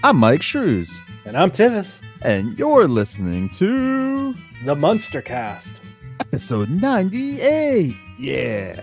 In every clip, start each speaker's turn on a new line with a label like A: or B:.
A: I'm Myke Shrews.
B: And I'm Tivis.
A: And you're listening to
B: the Munster Cast.
A: Episode 98. Yeah.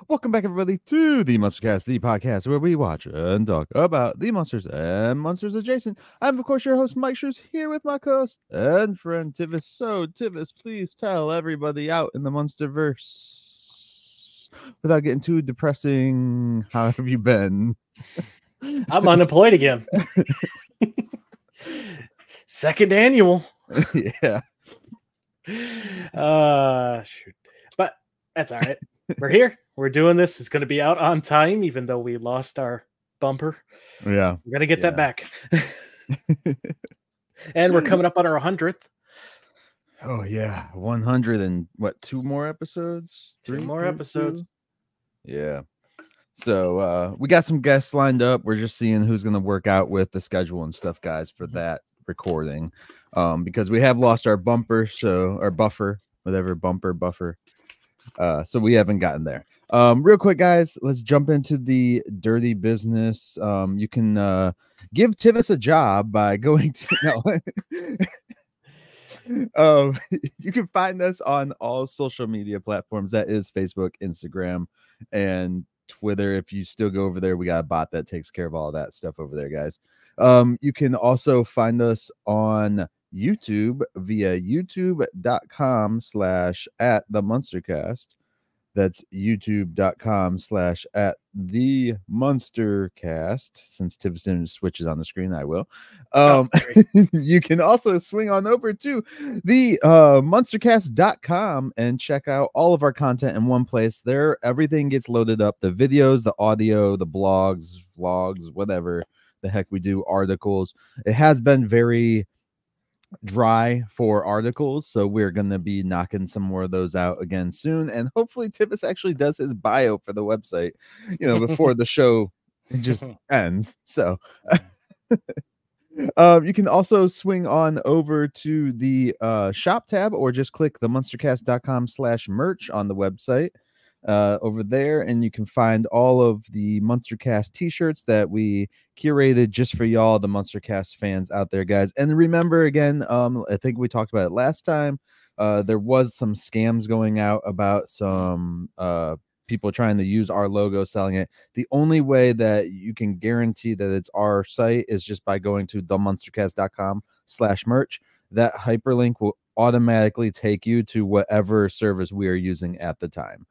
A: Welcome back, everybody, to the Munster Cast, the podcast where we watch and talk about the Munsters and Munsters adjacent. I'm, of course, your host, Myke Shrews, here with my co-host and friend, Tivis. So, Tivis, please tell everybody out in the Munsterverse, without getting too depressing, how have you been?
B: I'm unemployed again. Second annual.
A: Yeah.
B: Shoot. But that's all right. We're here. We're doing this. It's going to be out on time, even though we lost our bumper.
A: Yeah.
B: We're going to get that back. And we're coming up on our 100th.
A: Oh, yeah. 100 and what, 2 more episodes?
B: 3 more episodes.
A: Yeah. So we got some guests lined up. We're just seeing who's going to work out with the schedule and stuff, guys, for that recording. Because we have lost our bumper, so our buffer, whatever, buffer. So we haven't gotten there. Real quick, guys, let's jump into the dirty business. You can give Tivis a job by going to you can find us on all social media platforms. That is Facebook, Instagram, and Twitter. If you still go over there, we got a bot that takes care of all that stuff over there, guys. You can also find us on YouTube via youtube.com/@TheMunsterCast. That's youtube.com/@TheMunsterCast. Since Tivis switches on the screen, I will. You can also swing on over to the MunsterCast.com and check out all of our content in one place. There, everything gets loaded up: the videos, the audio, the blogs, vlogs, whatever the heck we do, articles. It has been very dry for articles, so we're gonna be knocking some more of those out again soon, and hopefully Tivis actually does his bio for the website, before the show just ends. So you can also swing on over to the shop tab, or just click the munstercast.com/merch on the website over there, and you can find all of the Munstercast t-shirts that we curated just for y'all, the Munstercast fans out there, guys. And remember, again, I think we talked about it last time, there was some scams going out about some people trying to use our logo, selling it. The only way that you can guarantee that it's our site is just by going to themunstercast.com/merch. That hyperlink will automatically take you to whatever service we are using at the time,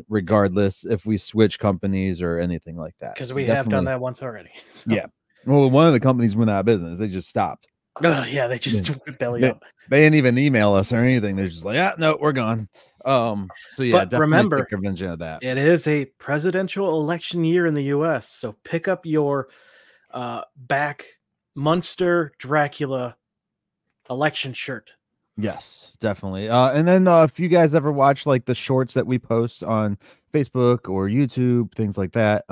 A: regardless if we switch companies or anything like that.
B: Because we have done that once already. So.
A: Yeah. Well, one of the companies went out of business. They just stopped.
B: Yeah, they just belly up.
A: They didn't even email us or anything. They're just like, no, we're gone. So yeah,
B: but remember,
A: take advantage of that.
B: It is a presidential election year in the US, so pick up your back Munster Dracula election shirt.
A: Yes, definitely. And then if you guys ever watch like the shorts that we post on Facebook or YouTube, things like that,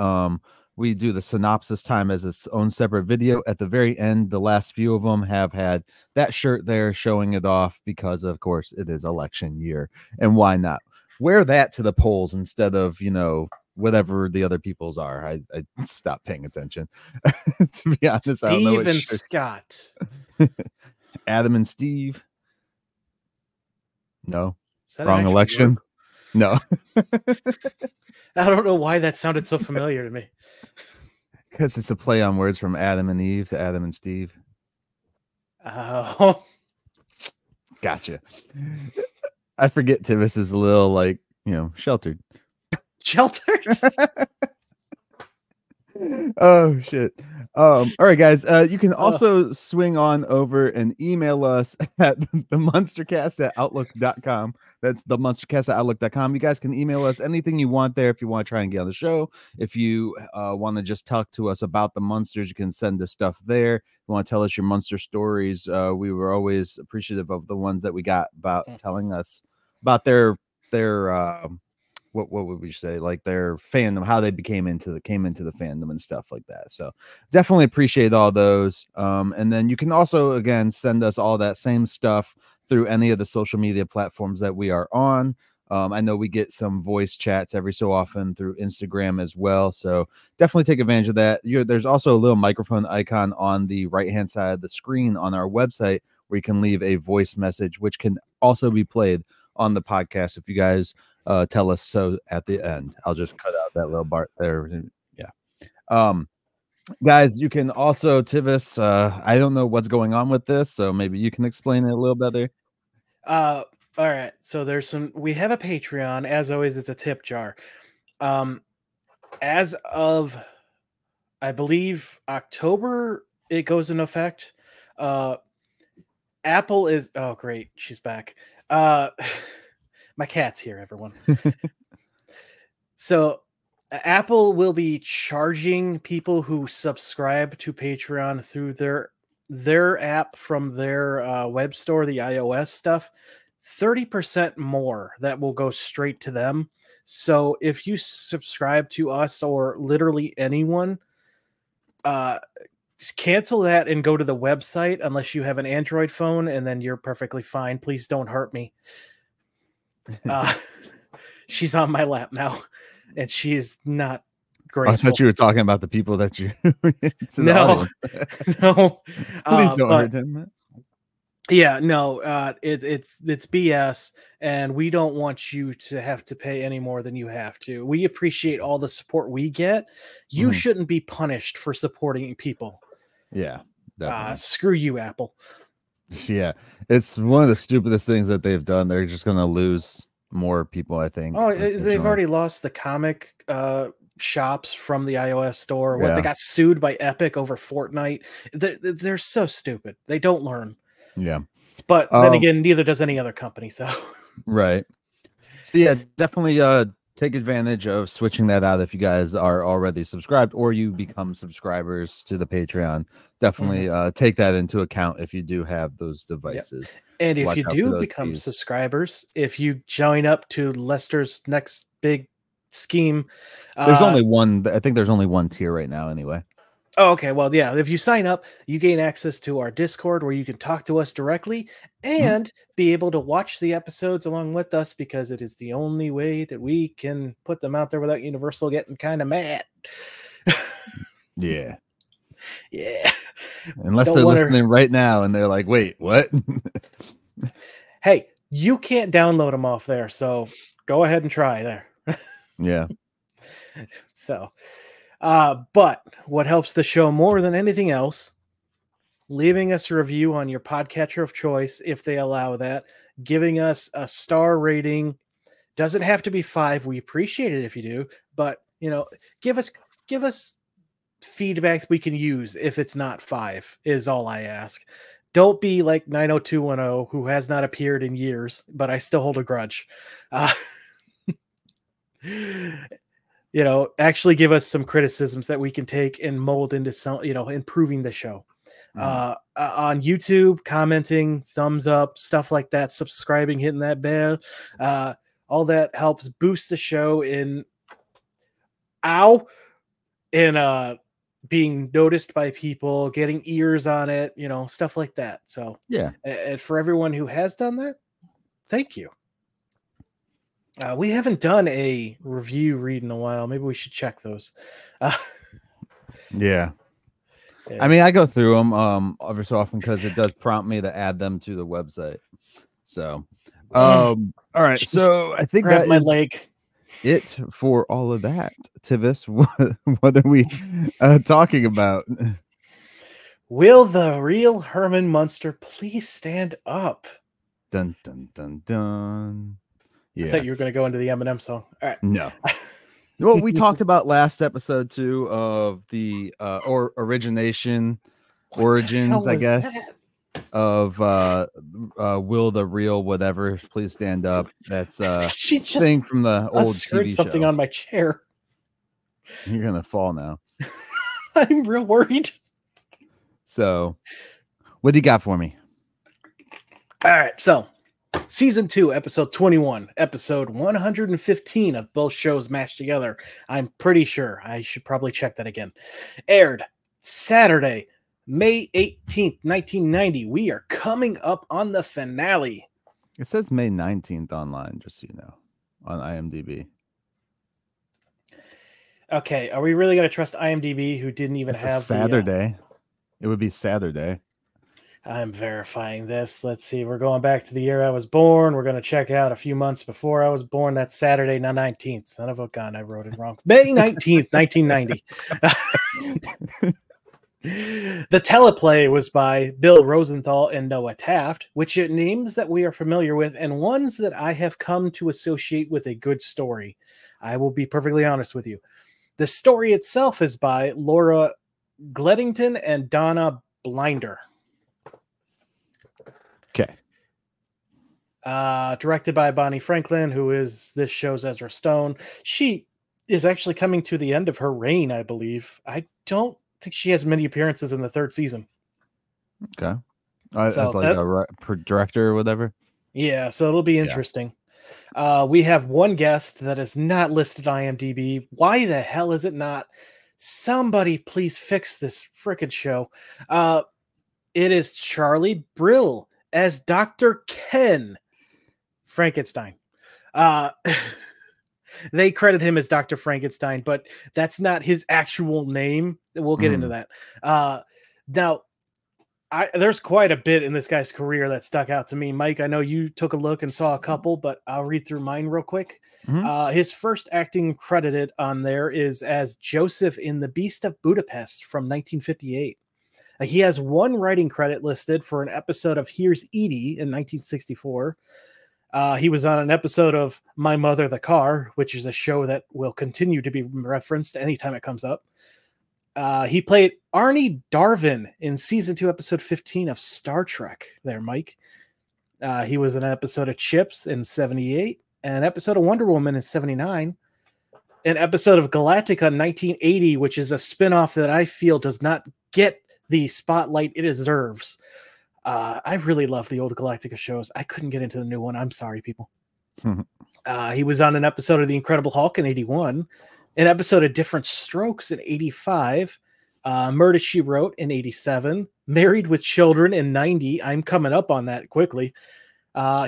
A: we do the synopsis time as its own separate video. At the very end, the last few of them have had that shirt there showing it off because, of course, it is election year. And why not wear that to the polls instead of, whatever the other people's are? I stopped paying attention. To be honest, I don't know.
B: Steve and Scott.
A: Adam and Steve. No. Wrong election. Work? No.
B: I don't know why that sounded so familiar to me.
A: Because it's a play on words from Adam and Eve to Adam and Steve.
B: Oh.
A: Gotcha. I forget Tivis is a little sheltered.
B: Sheltered?
A: Oh shit. All right, guys, you can also swing on over and email us at themunstercast@outlook.com. That's themunstercast@outlook.com. You guys can email us anything you want there. If you want to try and get on the show, if you want to just talk to us about the Munsters, you can send us stuff there. If you want to tell us your Munster stories, we were always appreciative of the ones that we got about telling us about their what would we say, like their fandom, how they came into the fandom and stuff like that. So definitely appreciate all those. And then you can also again send us all that same stuff through any of the social media platforms that we are on. I know we get some voice chats every so often through Instagram as well. So definitely take advantage of that. There's also a little microphone icon on the right-hand side of the screen on our website where you can leave a voice message, which can also be played on the podcast if you guys tell us so at the end. I'll just cut out that little part there. Yeah. Guys, you can also, Tivis, I don't know what's going on with this, so maybe you can explain it a little better.
B: All right, so we have a Patreon. As always, it's a tip jar. As of, I believe, October, it goes into effect. Apple is, oh great, she's back. My cat's here, everyone. So Apple will be charging people who subscribe to Patreon through their app from their web store, the iOS stuff, 30% more. That will go straight to them. So if you subscribe to us or literally anyone, just cancel that and go to the website unless you have an Android phone, and then you're perfectly fine. Please don't hurt me. She's on my lap now, and she's not grateful.
A: I thought you were talking about the people that you
B: no.
A: Please don't hurt him.
B: Yeah, no, it's BS, and we don't want you to have to pay any more than you have to. We appreciate all the support we get. You shouldn't be punished for supporting people.
A: Yeah,
B: screw you, Apple.
A: Yeah, it's one of the stupidest things that they've done. They're just going to lose more people, I think.
B: Oh, they've already lost the comic shops from the iOS store. What, they got sued by Epic over Fortnite. They're so stupid. They don't learn.
A: Yeah,
B: but then again, neither does any other company. So
A: right. So yeah, definitely take advantage of switching that out if you guys are already subscribed or you become subscribers to the Patreon. Definitely take that into account if you do have those devices.
B: Yep. And if you do become subscribers, if you join up to Lester's next big scheme,
A: there's only one. I think there's only one tier right now anyway.
B: Oh, okay. Well, yeah, if you sign up, you gain access to our Discord where you can talk to us directly and be able to watch the episodes along with us, because it is the only way that we can put them out there without Universal getting kind of mad.
A: Yeah.
B: Yeah.
A: Unless they're listening right now and they're like, wait, what?
B: Hey, you can't download them off there, so go ahead and try there.
A: Yeah.
B: So... but what helps the show more than anything else, leaving us a review on your podcatcher of choice, if they allow that, giving us a star rating. Doesn't have to be 5. We appreciate it if you do, but give us feedback we can use. If it's not 5 is all I ask. Don't be like 90210, who has not appeared in years, but I still hold a grudge. Actually give us some criticisms that we can take and mold into some, improving the show. On YouTube, commenting, thumbs up, stuff like that, subscribing, hitting that bell, all that helps boost the show in being noticed by people, getting ears on it, stuff like that. So
A: yeah,
B: and for everyone who has done that, thank you. We haven't done a review read in a while. Maybe we should check those.
A: Yeah. I mean, I go through them every so often because it does prompt me to add them to the website. So, all right. So I think that
B: my leg.
A: It for all of that. Tivis, what are we talking about?
B: Will the real Herman Munster please stand up?
A: Dun dun dun dun. Yeah.
B: I thought you were going to go into the Eminem song. All right.
A: No. Well, we talked about last episode too of the origins, I guess, of will the real whatever please stand up. That's
B: she just
A: thing from the old TV
B: something
A: show.
B: On my chair.
A: You're gonna fall now.
B: I'm real worried.
A: So, what do you got for me?
B: All right, so Season 2, Episode 21, Episode 115 of both shows mashed together. I'm pretty sure. I should probably check that again. Aired Saturday, May 18th, 1990. We are coming up on the finale.
A: It says May 19th online, just so you know, on IMDb.
B: Okay, are we really going to trust IMDb, who didn't even have
A: Saturday? It would be Saturday.
B: I'm verifying this. Let's see. We're going back to the year I was born. We're going to check out a few months before I was born. That's Saturday, not 19th. Son of a gun, I wrote it wrong. May 19th, 1990. The teleplay was by Bill Rosenthal and Noah Taft, which are names that we are familiar with and ones that I have come to associate with a good story. I will be perfectly honest with you. The story itself is by Laura Gledington and Donna Blinder.
A: Okay.
B: Directed by Bonnie Franklin, who is this show's Ezra Stone. She is actually coming to the end of her reign, I believe. I don't think she has many appearances in the third season.
A: Okay. As like a director or whatever?
B: Yeah, so it'll be interesting. Yeah. We have one guest that is not listed on IMDb. Why the hell is it not? Somebody please fix this freaking show. It is Charlie Brill as Dr. Ken Frankenstein. They credit him as Dr. Frankenstein, but that's not his actual name. We'll get into that. Now, there's quite a bit in this guy's career that stuck out to me. Mike, I know you took a look and saw a couple, but I'll read through mine real quick. His first acting credited on there is as Joseph in The Beast of Budapest from 1958. He has one writing credit listed for an episode of Here's Edie in 1964. He was on an episode of My Mother the Car, which is a show that will continue to be referenced anytime it comes up. He played Arnie Darvin in season 2, episode 15 of Star Trek. There, Mike. He was in an episode of Chips in 78, an episode of Wonder Woman in 79, an episode of Galactica in 1980, which is a spinoff that I feel does not get the spotlight it deserves. I really love the old Galactica shows. I couldn't get into the new one. I'm sorry, people. He was on an episode of The Incredible Hulk in 81, an episode of Different Strokes in 85, Murder, She Wrote in 87, Married with Children in 90. I'm coming up on that quickly.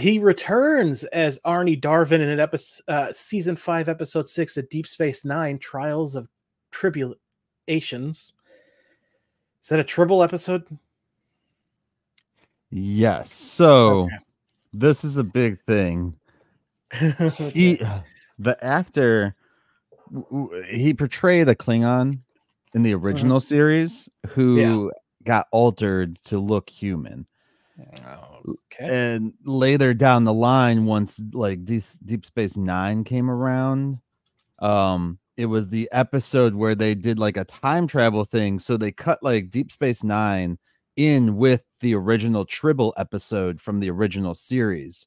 B: He returns as Arnie Darvin in an episode, season 5, episode 6 of Deep Space Nine, Trials of Tribulations. Is that a Tribble episode?
A: Yes. So this is a big thing. The actor, he portrayed a Klingon in the original series who got altered to look human. And later down the line, once like Deep Space Nine came around, it was the episode where they did like a time travel thing. So they cut like Deep Space Nine in with the original Tribble episode from the original series.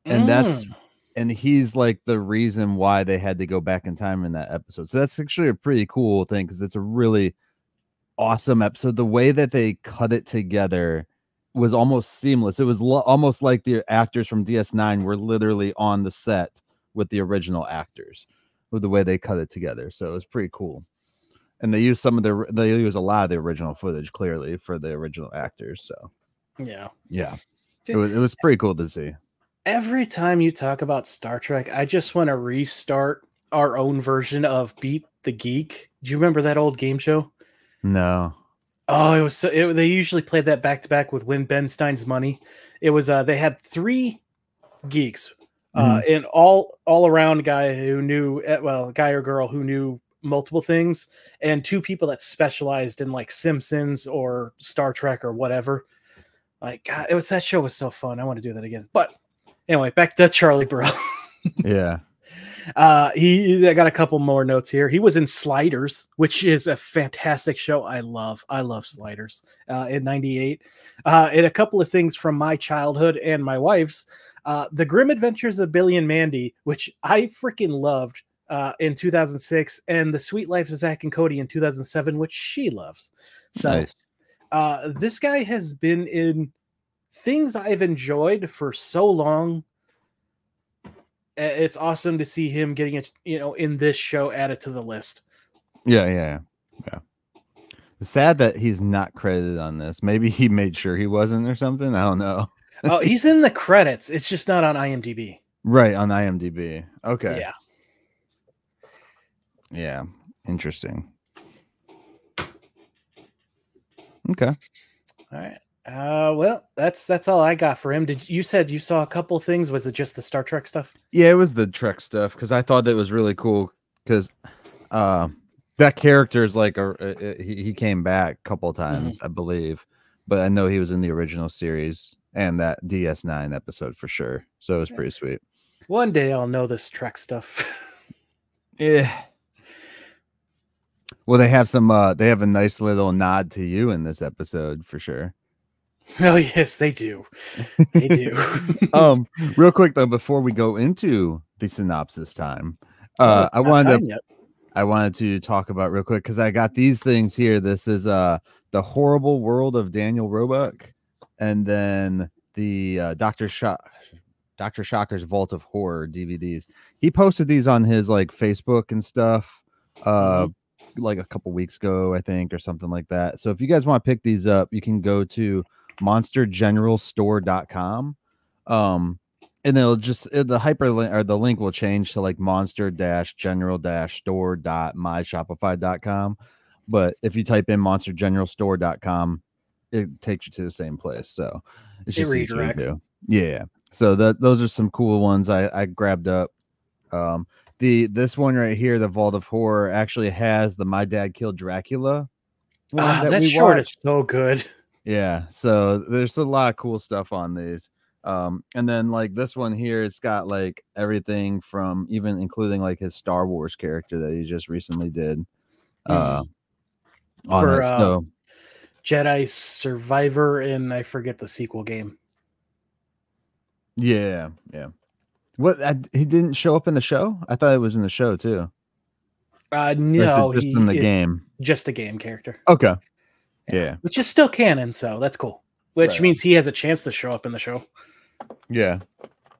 A: And he's like the reason why they had to go back in time in that episode. So that's actually a pretty cool thing, because it's a really awesome episode. The way that they cut it together was almost seamless. It was almost like the actors from DS9 were literally on the set with the original actors, with the way they cut it together. So it was pretty cool. And they use a lot of the original footage clearly for the original actors. So yeah, it was pretty cool to see.
B: Every time you talk about Star Trek, I just want to restart our own version of Beat the Geek. Do you remember that old game show?
A: No.
B: Oh, it was they usually played that back to back with Win Ben Stein's Money. It was they had 3 geeks, and all around guy who knew, guy or girl who knew multiple things, and 2 people that specialized in like Simpsons or Star Trek or whatever. Like, God, that show was so fun. I want to do that again. But anyway, back to Charlie Brill.
A: Yeah.
B: I got a couple more notes here. He was in Sliders, which is a fantastic show. I love Sliders in 98. And a couple of things from my childhood and my wife's, The Grim Adventures of Billy and Mandy, which I freaking loved in 2006, and The Sweet Life of Zach and Cody in 2007, which she loves. So nice. This guy has been in things I've enjoyed for so long. It's awesome to see him getting it, in this show added to the list.
A: Yeah. It's sad that he's not credited on this. Maybe he made sure he wasn't or something. I don't know.
B: Oh, he's in the credits. It's just not on IMDb.
A: Right, on IMDb. Okay.
B: Yeah.
A: Yeah. Interesting. Okay.
B: All right. Well, that's all I got for him. You said you saw a couple things? Was it just the Star Trek stuff?
A: Yeah, it was the Trek stuff because I thought that was really cool because that character is like he came back a couple times, I believe, but I know he was in the original series and that DS9 episode for sure. So it was pretty sweet.
B: One day I'll know this Trek stuff.
A: Yeah. Well, they have a nice little nod to you in this episode for sure.
B: Oh yes, they do. They do.
A: Real quick though, before we go into the synopsis time, I wanted to talk about real quick because I got these things here. This is The Horrible World of Daniel Roebuck, and then the Dr. Shocker's Vault of Horror DVDs. He posted these on his like Facebook and stuff like a couple weeks ago, I think, or something like that. So if you guys want to pick these up, you can go to monstergeneralstore.com. And it'll just the hyperlink or the link will change to like monster-general-store.myshopify.com. But if you type in monstergeneralstore.com, it takes you to the same place. So it's just easier to do. Yeah. So those are some cool ones I grabbed up. This one right here, the Vault of Horror, actually has the My Dad Killed Dracula.
B: That short is so good.
A: Yeah. So there's a lot of cool stuff on these. And then like this one here, it's got like everything from even including like his Star Wars character that he just recently did.
B: For Jedi Survivor, and I forget the sequel game.
A: Yeah. What he didn't show up in the show? I thought it was in the show too.
B: No,
A: just in the game.
B: Just a game character.
A: Okay. Yeah.
B: Which is still canon, so that's cool. Which means he has a chance to show up in the show.
A: Yeah.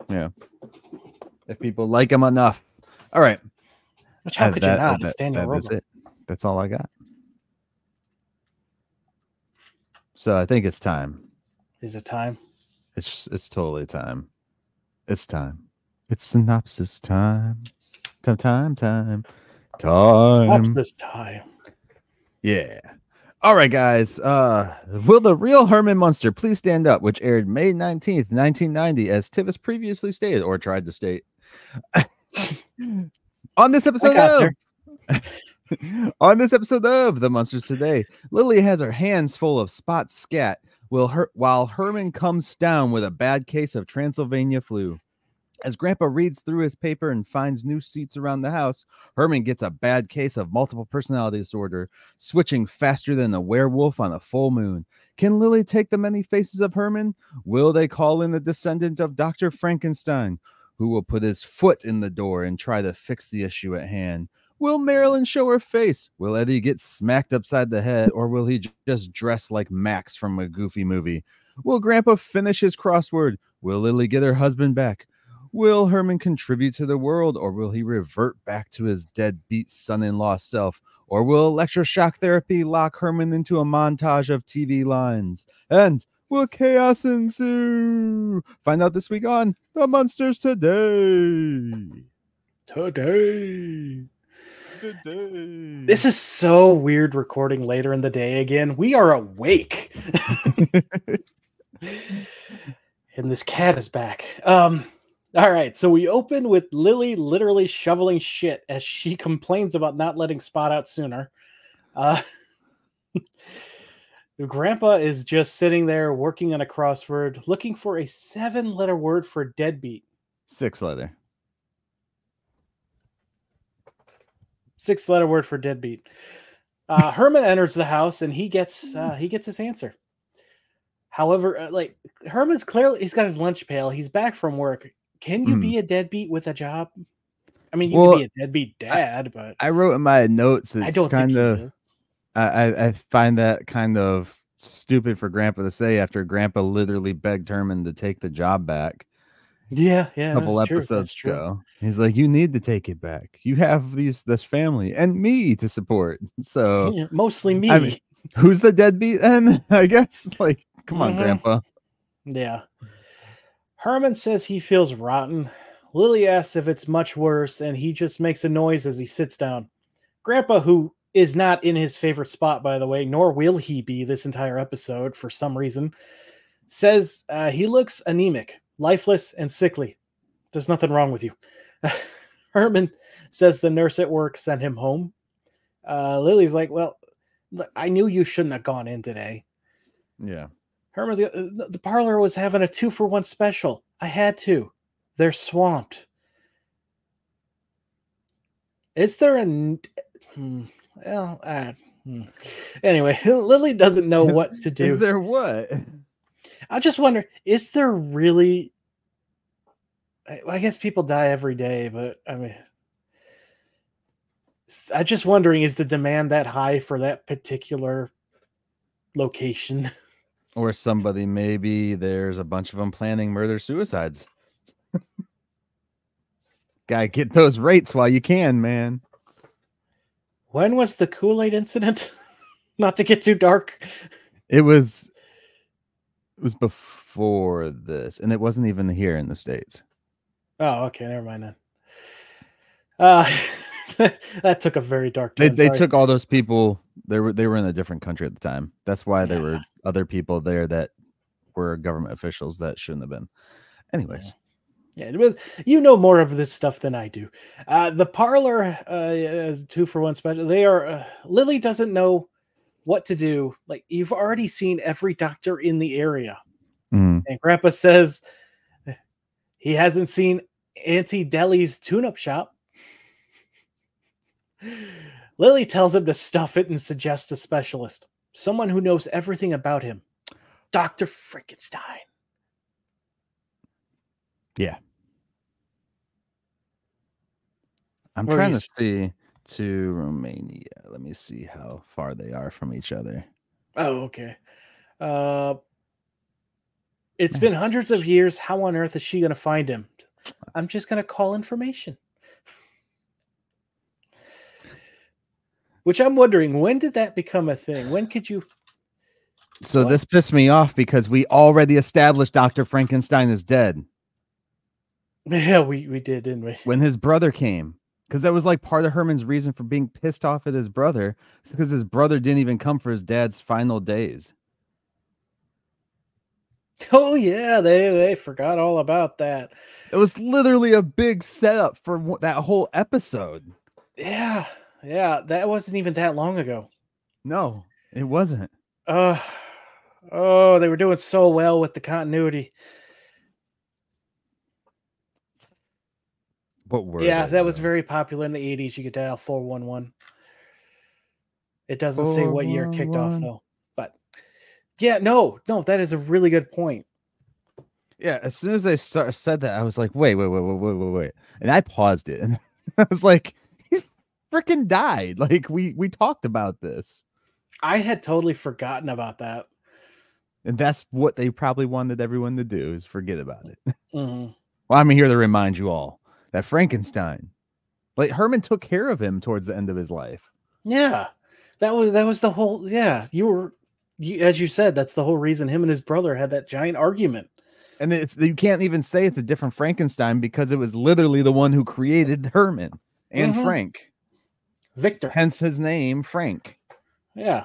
A: If people like him enough. All right.
B: Which how could you not? It's Daniel Roebuck.
A: That's it. That's all I got. So I think it's time.
B: Is it time?
A: It's totally time. It's time. It's synopsis time. Time.
B: Synopsis time.
A: Yeah. All right, guys. Will the real Herman Munster please stand up, which aired May 19th, 1990, as Tivis previously stated or tried to state. On this episode of The Munsters Today, Lily has her hands full of spot scat while Herman comes down with a bad case of Transylvania flu. As Grandpa reads through his paper and finds new seats around the house, Herman gets a bad case of multiple personality disorder, switching faster than a werewolf on a full moon. Can Lily take the many faces of Herman? Will they call in the descendant of Dr. Frankenstein, who will put his foot in the door and try to fix the issue at hand? Will Marilyn show her face? Will Eddie get smacked upside the head, or will he just dress like Max from a Goofy movie? Will Grandpa finish his crossword? Will Lily get her husband back? Will Herman contribute to the world, or will he revert back to his deadbeat son-in-law self? Or will electroshock therapy lock Herman into a montage of TV lines? And will chaos ensue? Find out this week on The Munsters Today.
B: This is so weird recording later in the day again. We are awake. And this cat is back. All right, so we open with Lily literally shoveling shit as she complains about not letting Spot out sooner. Grandpa is just sitting there working on a crossword, looking for a 7-letter word for deadbeat.
A: 6-letter.
B: 6-letter word for deadbeat. Herman enters the house and he gets his answer. However, like Herman's clearly he's got his lunch pail. He's back from work. Can you be a deadbeat with a job? I mean, you can be a deadbeat dad, but
A: I wrote in my notes.
B: I don't think he is.
A: I find that kind of stupid for Grandpa to say after Grandpa literally begged Herman to take the job back.
B: Yeah,
A: a couple episodes ago. He's like, you need to take it back. You have this family and me to support. So
B: yeah, mostly me.
A: I mean, who's the deadbeat then? I guess like, come on, Grandpa.
B: Yeah. Herman says he feels rotten. Lily asks if it's much worse, and he just makes a noise as he sits down. Grandpa, who is not in his favorite spot, by the way, nor will he be this entire episode for some reason, says he looks anemic, lifeless, and sickly. There's nothing wrong with you. Herman says the nurse at work sent him home. Lily's like, well, I knew you shouldn't have gone in today.
A: Yeah.
B: Herman's the parlor was having a 2-for-1 special. I had to. They're swamped. Is there a... Anyway, Lily doesn't know what to do.
A: Is there what?
B: I just wonder, is there really... I guess people die every day, but I mean... I'm just wondering, is the demand that high for that particular location?
A: Or somebody, maybe there's a bunch of them planning murder-suicides. Gotta get those rates while you can, man.
B: When was the Kool-Aid incident? Not to get too dark.
A: It was before this, and it wasn't even here in the States.
B: Oh, okay, never mind then. That took a very dark turn.
A: They took all those people. They were in a different country at the time. That's why there were other people there that were government officials that shouldn't have been. Anyways.
B: Yeah, you know more of this stuff than I do. The parlor is 2-for-1 special. They are Lily doesn't know what to do. Like, you've already seen every doctor in the area. And Grandpa says he hasn't seen Auntie Deli's tune-up shop. Lily tells him to stuff it and suggests a specialist. Someone who knows everything about him. Dr. Frankenstein.
A: Yeah. I'm trying to see to Romania. Let me see how far they are from each other.
B: Oh, okay. It's been hundreds of years. How on earth is she going to find him? I'm just going to call information. Which I'm wondering, when did that become a thing? When could you...
A: So this pissed me off because we already established Dr. Frankenstein is dead.
B: Yeah, we did, didn't we?
A: When his brother came. Because that was like part of Herman's reason for being pissed off at his brother. It's because his brother didn't even come for his dad's final days.
B: Oh, yeah, they forgot all about that.
A: It was literally a big setup for that whole episode.
B: Yeah, that wasn't even that long ago.
A: No, it wasn't.
B: Oh, they were doing so well with the continuity.
A: What were
B: that was very popular in the 80s. You could dial 411. It doesn't say what year it kicked off, though. But yeah, no, that is a really good point.
A: Yeah, as soon as they said that, I was like, wait. And I paused it. And I was like, he's freaking died. Like, we talked about this.
B: I had totally forgotten about that.
A: And that's what they probably wanted everyone to do, is forget about it.
B: Mm-hmm.
A: Well, I'm here to remind you all that Frankenstein, like, Herman took care of him towards the end of his life.
B: Yeah, that was the whole. Yeah, as you said, that's the whole reason him and his brother had that giant argument.
A: And you can't even say it's a different Frankenstein because it was literally the one who created Herman and Frank.
B: Victor.
A: Hence his name, Frank.
B: Yeah.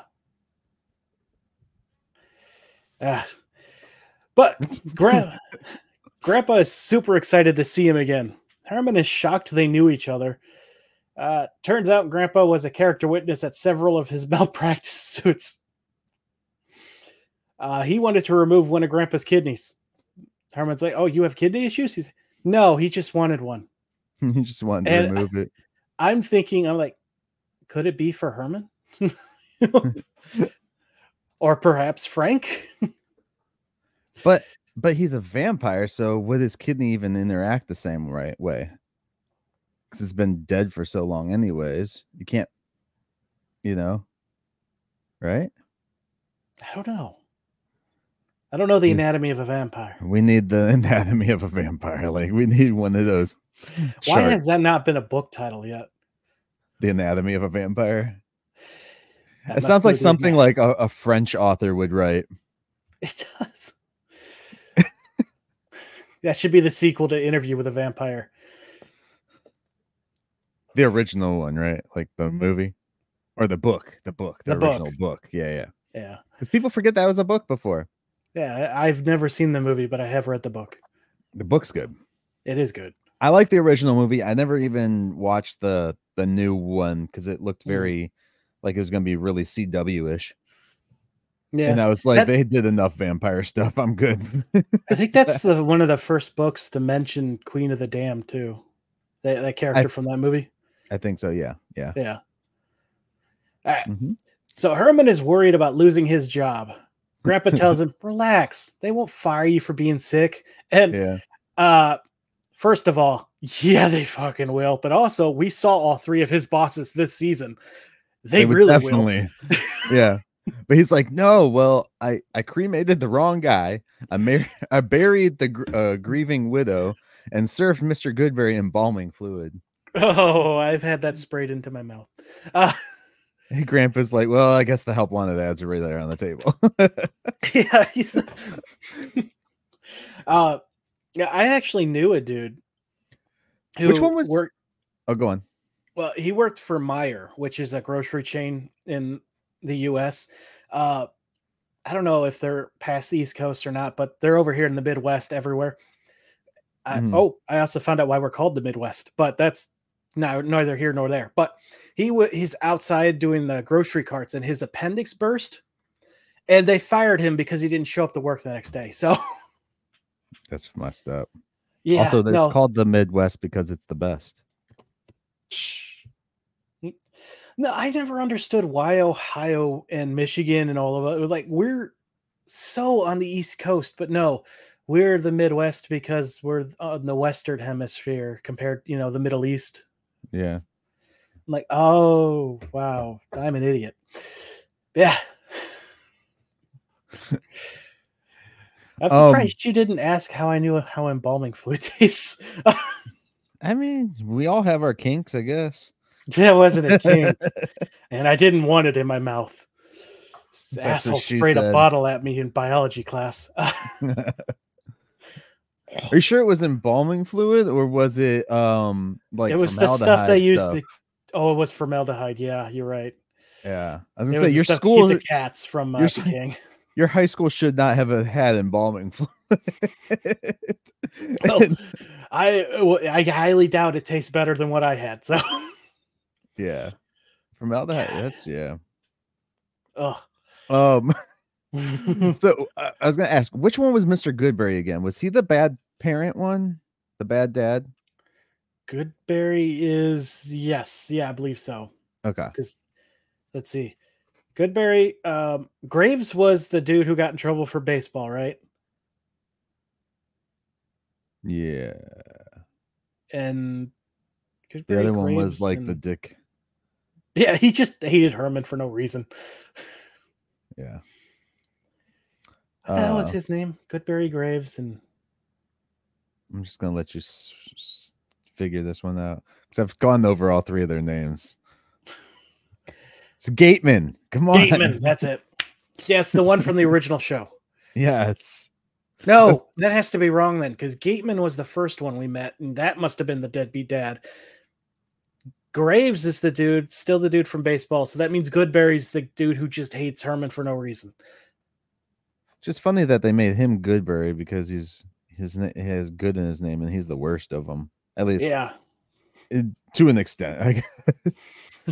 B: But Grandpa is super excited to see him again. Herman is shocked they knew each other. Turns out Grandpa was a character witness at several of his malpractice suits. He wanted to remove one of Grandpa's kidneys. Herman's like, oh, you have kidney issues? He's no, he just wanted one.
A: He just wanted to remove it.
B: I'm like, could it be for Herman? Or perhaps Frank?
A: But he's a vampire, so would his kidney even interact the same right way? Because it's been dead for so long anyways. You can't, right?
B: I don't know. I don't know the anatomy of a vampire.
A: We need the anatomy of a vampire. Like, we need one of those.
B: Why has that not been a book title yet?
A: The anatomy of a vampire. It sounds like something like a French author would write.
B: It does. That should be the sequel to Interview with a Vampire.
A: The original one, right? Like the movie or the book, the original book. Yeah. Because people forget that was a book before.
B: Yeah, I've never seen the movie, but I have read the book.
A: The book's good.
B: It is good.
A: I like the original movie. I never even watched the new one because it looked very like it was going to be really CW-ish. Yeah, and I was like, they did enough vampire stuff. I'm good.
B: I think that's one of the first books to mention Queen of the Damned too. That character from that movie.
A: I think so. Yeah.
B: All right. So Herman is worried about losing his job. Grandpa tells him, "Relax. They won't fire you for being sick." And first of all, yeah, they fucking will. But also, we saw all three of his bosses this season. They really definitely will.
A: Yeah. But he's like, no, well, I cremated the wrong guy. I buried the grieving widow and served Mr. Goodberry embalming fluid.
B: Oh, I've had that sprayed into my mouth.
A: Hey, Grandpa's like, well, I guess the help wanted ads are right there on the table.
B: Yeah, I actually knew a dude.
A: Which one was? Oh, go on.
B: Well, he worked for Meijer, which is a grocery chain in the U.S. I don't know if they're past the East Coast or not, but they're over here in the Midwest everywhere. I also found out why we're called the Midwest, but that's neither here nor there. But he's outside doing the grocery carts, and his appendix burst, and they fired him because he didn't show up to work the next day. So
A: that's messed up.
B: Yeah.
A: Also, it's called the Midwest because it's the best.
B: No, I never understood why Ohio and Michigan and all of it. Like, we're so on the East Coast, but no, we're the Midwest because we're on the Western Hemisphere compared, the Middle East.
A: Yeah.
B: I'm like, oh, wow, I'm an idiot. Yeah. I'm surprised you didn't ask how I knew how embalming fluid tastes.
A: I mean, we all have our kinks, I guess.
B: That wasn't a kink. And I didn't want it in my mouth. This asshole sprayed a bottle at me in biology class.
A: Are you sure it was embalming fluid or was it like
B: it was the stuff they used it was formaldehyde. Yeah, you're right.
A: Yeah. I was gonna say your school
B: keep the cats from decaying.
A: Your high school should not have had embalming fluid.
B: I highly doubt it tastes better than what I had. So
A: yeah, formaldehyde. That's
B: Oh.
A: So I was gonna ask, which one was Mr. Goodberry again? Was he the bad parent one? The bad dad?
B: Goodberry is yes, yeah, I believe so.
A: Okay.
B: Because let's see. Goodberry, Graves was the dude who got in trouble for baseball, right?
A: Yeah.
B: And Goodberry,
A: the other one was like the dick.
B: Yeah, he just hated Herman for no reason.
A: Yeah.
B: What the hell was his name? Goodberry, Graves, and
A: I'm just gonna let you figure this one out because I've gone over all three of their names. It's Gateman. Come on.
B: Gateman, that's it. Yes, the one from the original show.
A: Yes.
B: No, that has to be wrong then, because Gateman was the first one we met, and that must have been the deadbeat dad. Graves is the dude, still the dude from baseball, so that means Goodberry's the dude who just hates Herman for no reason.
A: Just funny that they made him Goodberry because he has good in his name, and he's the worst of them. At least,
B: yeah,
A: to an extent, I guess.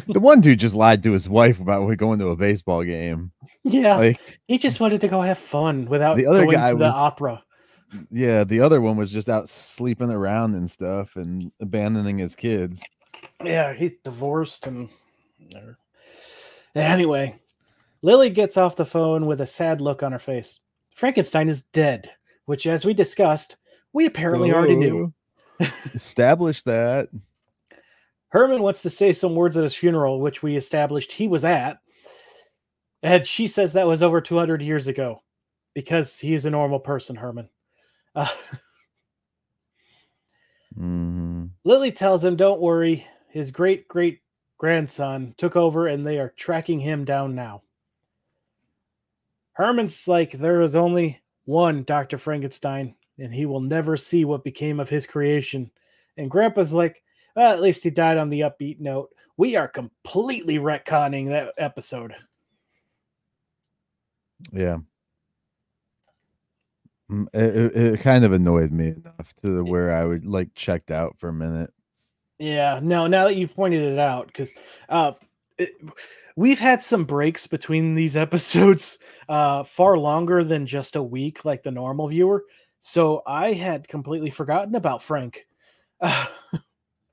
A: The one dude just lied to his wife about going to a baseball game.
B: Yeah, like, he just wanted to go have fun without
A: the other
B: going
A: guy
B: to the opera.
A: Yeah, the other one was just out sleeping around and stuff and abandoning his kids.
B: Yeah, he's divorced and anyway, Lily gets off the phone with a sad look on her face. Frankenstein is dead, which, as we discussed, we apparently already knew.
A: Establish that.
B: Herman wants to say some words at his funeral, which we established he was at. And she says that was over 200 years ago because he is a normal person, Herman. Lily tells him, don't worry. His great-great-grandson took over and they are tracking him down now. Herman's like, there was only one Dr. Frankenstein, and he will never see what became of his creation. And Grandpa's like, well, at least he died on the upbeat note. We are completely retconning that episode.
A: Yeah. It kind of annoyed me enough to where I would like checked out for a minute.
B: Yeah, no, now that you've pointed it out, because we've had some breaks between these episodes far longer than just a week like the normal viewer. So I had completely forgotten about Frank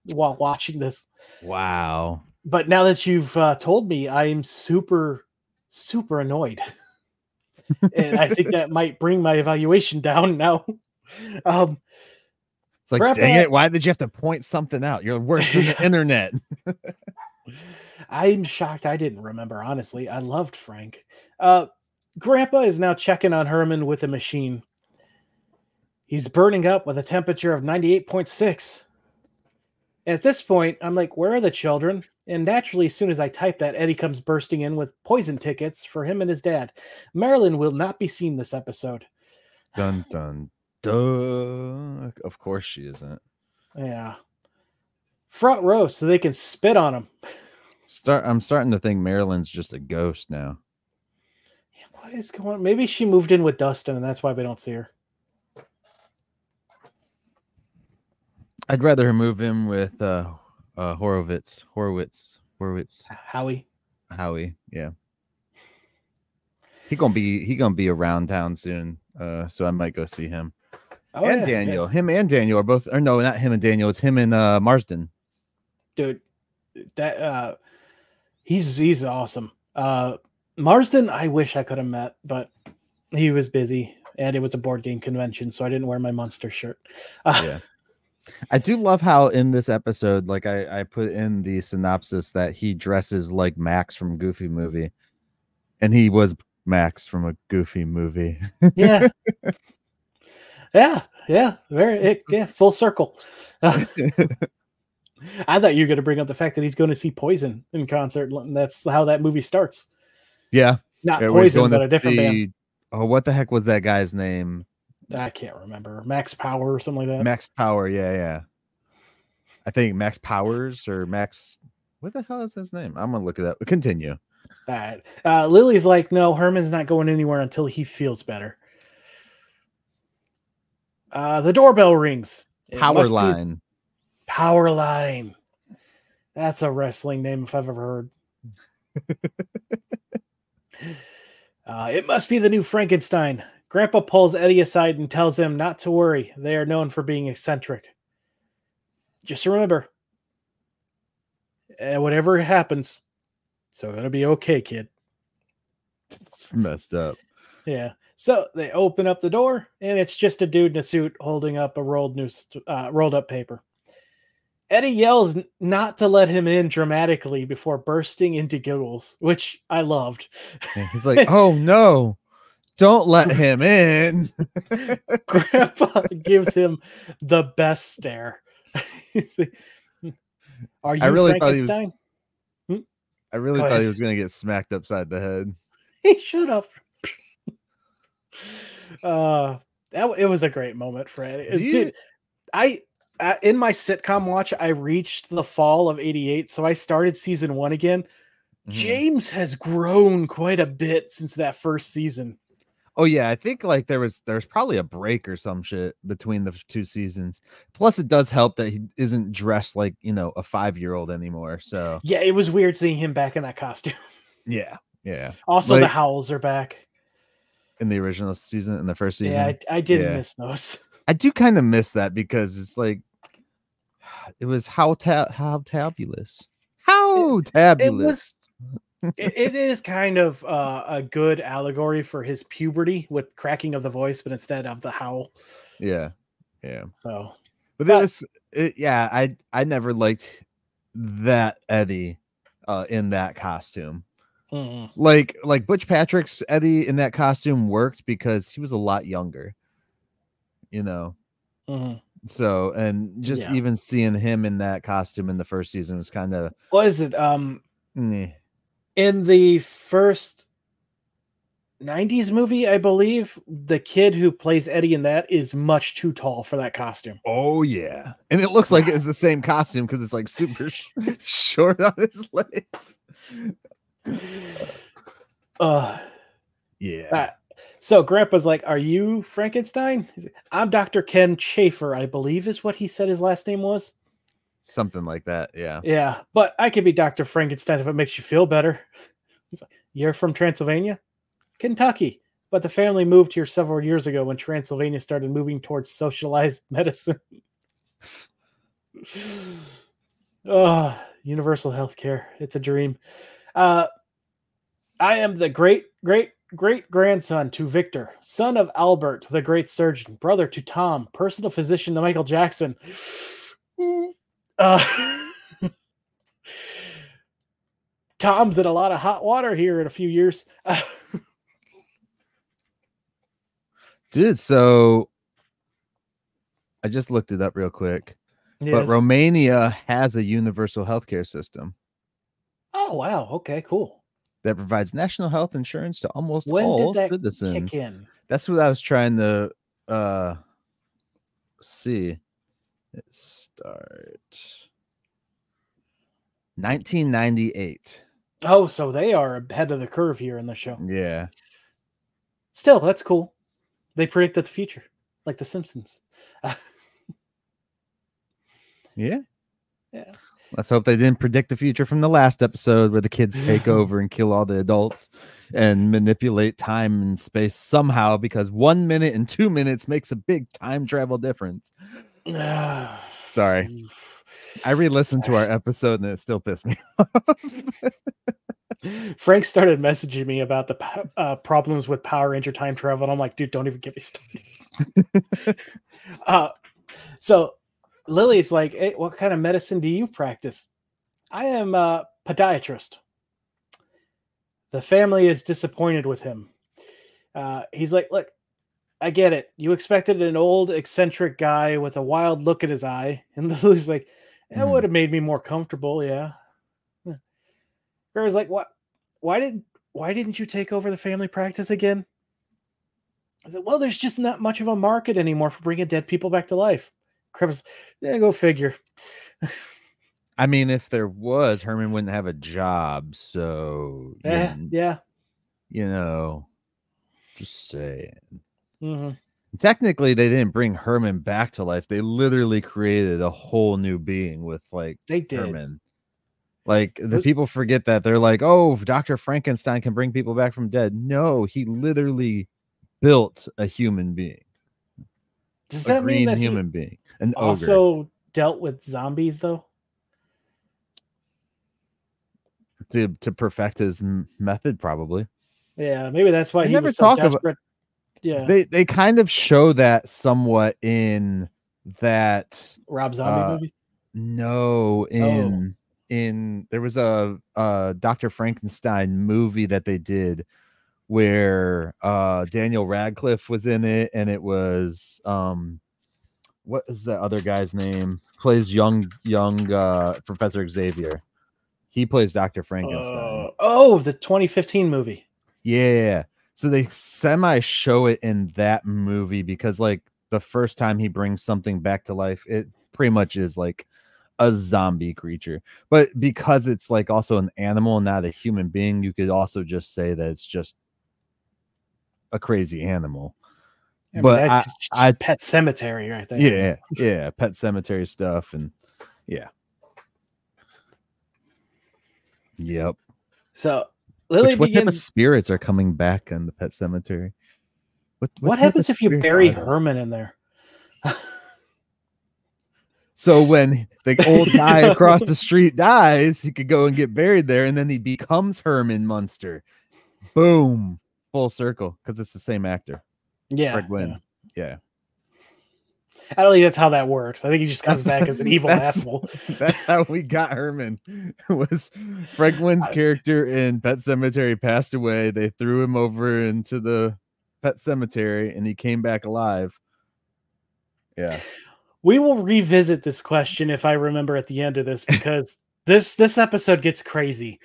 B: while watching this.
A: Wow.
B: But now that you've told me, I'm super, super annoyed. And I think that might bring my evaluation down now.
A: It's like,
B: Grandpa,
A: dang it, why did you have to point something out? You're worse than the internet.
B: I'm shocked I didn't remember, honestly. I loved Frank. Grandpa is now checking on Herman with a machine. He's burning up with a temperature of 98.6. At this point, I'm like, where are the children? And naturally, as soon as I type that, Eddie comes bursting in with poison tickets for him and his dad. Marilyn will not be seen this episode.
A: Dun, dun, dun. Of course she isn't.
B: Yeah. Front row so they can spit on him.
A: I'm starting to think Marilyn's just a ghost now.
B: What is going on? Maybe she moved in with Dustin and that's why we don't see her.
A: I'd rather her move in with Horowitz.
B: Howie,
A: yeah. He gonna be around town soon. So I might go see him.
B: Oh,
A: and
B: yeah,
A: Daniel.
B: yeah.
A: Him and Daniel are both, or no, not him and Daniel, it's him and Marsden.
B: Dude, that he's awesome. Marsden, I wish I could have met, but he was busy and it was a board game convention, so I didn't wear my Munster shirt.
A: Yeah. I do love how in this episode, like I put in the synopsis that he dresses like Max from Goofy movie, and he was Max from a Goofy movie.
B: Yeah. Yeah, full circle. I thought you were going to bring up the fact that he's going to see Poison in concert. And that's how that movie starts.
A: Yeah.
B: Not Poison, but a different band.
A: Oh, what the heck was that guy's name?
B: I can't remember. Max Power or something like that.
A: Max Power, yeah. I think Max Powers or Max. What the hell is his name? I'm gonna look it up. Continue.
B: All right. Lily's like, no, Herman's not going anywhere until he feels better. The doorbell rings.
A: Power line.
B: Power line. That's a wrestling name if I've ever heard. It must be the new Frankenstein. Grandpa pulls Eddie aside and tells him not to worry. They are known for being eccentric. Just remember, whatever happens, it's going to be okay, kid.
A: It's messed up.
B: Yeah. So they open up the door, and it's just a dude in a suit holding up a rolled up paper. Eddie yells not to let him in dramatically before bursting into giggles, which I loved.
A: Yeah, he's like, oh no. Don't let him in.
B: Grandpa gives him the best stare. Are you Frankenstein?
A: I really thought he was going to get smacked upside the head.
B: He should have. It was a great moment for Eddie. Dude, in my sitcom watch, I reached the fall of '88, so I started season 1 again. Mm-hmm. James has grown quite a bit since that first season.
A: Oh yeah, I think like there's probably a break or some shit between the 2 seasons. Plus, it does help that he isn't dressed like, you know, a 5-year-old anymore. So
B: yeah, it was weird seeing him back in that costume.
A: Yeah.
B: Also, the Howls are back
A: in the original season, in the first season.
B: Yeah, I did miss those.
A: I do kind of miss that because it's like it was how tabulous. How tabulous.
B: It is kind of a good allegory for his puberty with cracking of the voice, but instead of the howl.
A: Yeah.
B: So,
A: but I never liked that Eddie in that costume.
B: Mm-hmm.
A: Like Butch Patrick's Eddie in that costume worked because he was a lot younger, you know.
B: Mm-hmm.
A: So, and just even seeing him in that costume in the first season was kind of.
B: What is it? In the first, 90s movie, I believe. The kid who plays Eddie in that is much too tall for that costume.
A: Oh yeah, and it looks like it's the same costume because it's like super short on his legs. Yeah.
B: So Grandpa's like, "Are you Frankenstein?" He's like, "I'm Dr. Ken Schaefer, I believe is what he said his last name was."
A: Something like that, yeah.
B: Yeah, but I could be Dr. Frankenstein if it makes you feel better. He's like, "You're from Transylvania?" "Kentucky. But the family moved here several years ago when Transylvania started moving towards socialized medicine." Oh, universal health care. It's a dream. I am the great-great-great-grandson to Victor, son of Albert, the great surgeon, brother to Tom, personal physician to Michael Jackson. Tom's in a lot of hot water here in a few years.
A: Dude, so I just looked it up real quick. Yes. But Romania has a universal healthcare system.
B: Oh, wow. Okay, cool.
A: That provides national health insurance to almost all citizens.
B: Kick in?
A: That's what I was trying to see. It start 1998.
B: Oh, so they are ahead of the curve here in the show.
A: Yeah.
B: Still, that's cool. They predicted the future, like The Simpsons.
A: Yeah. Let's hope they didn't predict the future from the last episode where the kids take over and kill all the adults and manipulate time and space somehow, because 1 minute and 2 minutes makes a big time travel difference. Sorry. I re-listened to our episode and it still pissed me off.
B: Frank started messaging me about the problems with Power Ranger time travel, and I'm like, dude, don't even get me started. So Lily's like, "Hey, what kind of medicine do you practice?" "I am a podiatrist." The family is disappointed with him. He's like, "Look, I get it. You expected an old, eccentric guy with a wild look in his eye." And Lily's like, "That would have made me more comfortable, yeah." Grandma's like, "What? Why didn't you take over the family practice again?" I said, "Well, there's just not much of a market anymore for bringing dead people back to life." Grandma's, "Yeah, go figure."
A: I mean, if there was, Herman wouldn't have a job. So
B: yeah,
A: you know, just saying.
B: Mm-hmm.
A: Technically, they didn't bring Herman back to life. They literally created a whole new being with Herman. Like, the people forget that. They're like, "Oh, Dr. Frankenstein can bring people back from dead." No, he literally built a human being.
B: Does that mean that
A: human being? An
B: also dealt with zombies, though?
A: To perfect his method, probably.
B: Yeah, maybe that's why
A: he
B: never was so desperate. Yeah,
A: they kind of show that somewhat in that
B: Rob Zombie movie.
A: No, in there was a Dr. Frankenstein movie that they did where Daniel Radcliffe was in it, and it was what is the other guy's name? Plays young Professor Xavier. He plays Dr. Frankenstein.
B: The 2015 movie.
A: Yeah. So they semi show it in that movie because, like, the first time he brings something back to life, it pretty much is like a zombie creature. But because it's like also an animal and not a human being, you could also just say that it's just a crazy animal. But I
B: Pet Cemetery right there.
A: Yeah, Pet Cemetery stuff, and yeah. Yep.
B: So Lily
A: what type of spirits are coming back in the Pet Cemetery?
B: What happens if you bury Herman in there?
A: So when the old guy across the street dies, he could go and get buried there, and then he becomes Herman Munster. Boom. Full circle, because it's the same actor.
B: Yeah.
A: Fred Gwynn. Yeah.
B: I don't think that's how that works. I think he just comes back as an evil asshole.
A: That's how we got Herman. Was Fred Gwynn's character in Pet Cemetery passed away. They threw him over into the Pet Cemetery, and he came back alive. Yeah.
B: We will revisit this question if I remember at the end of this, because this episode gets crazy.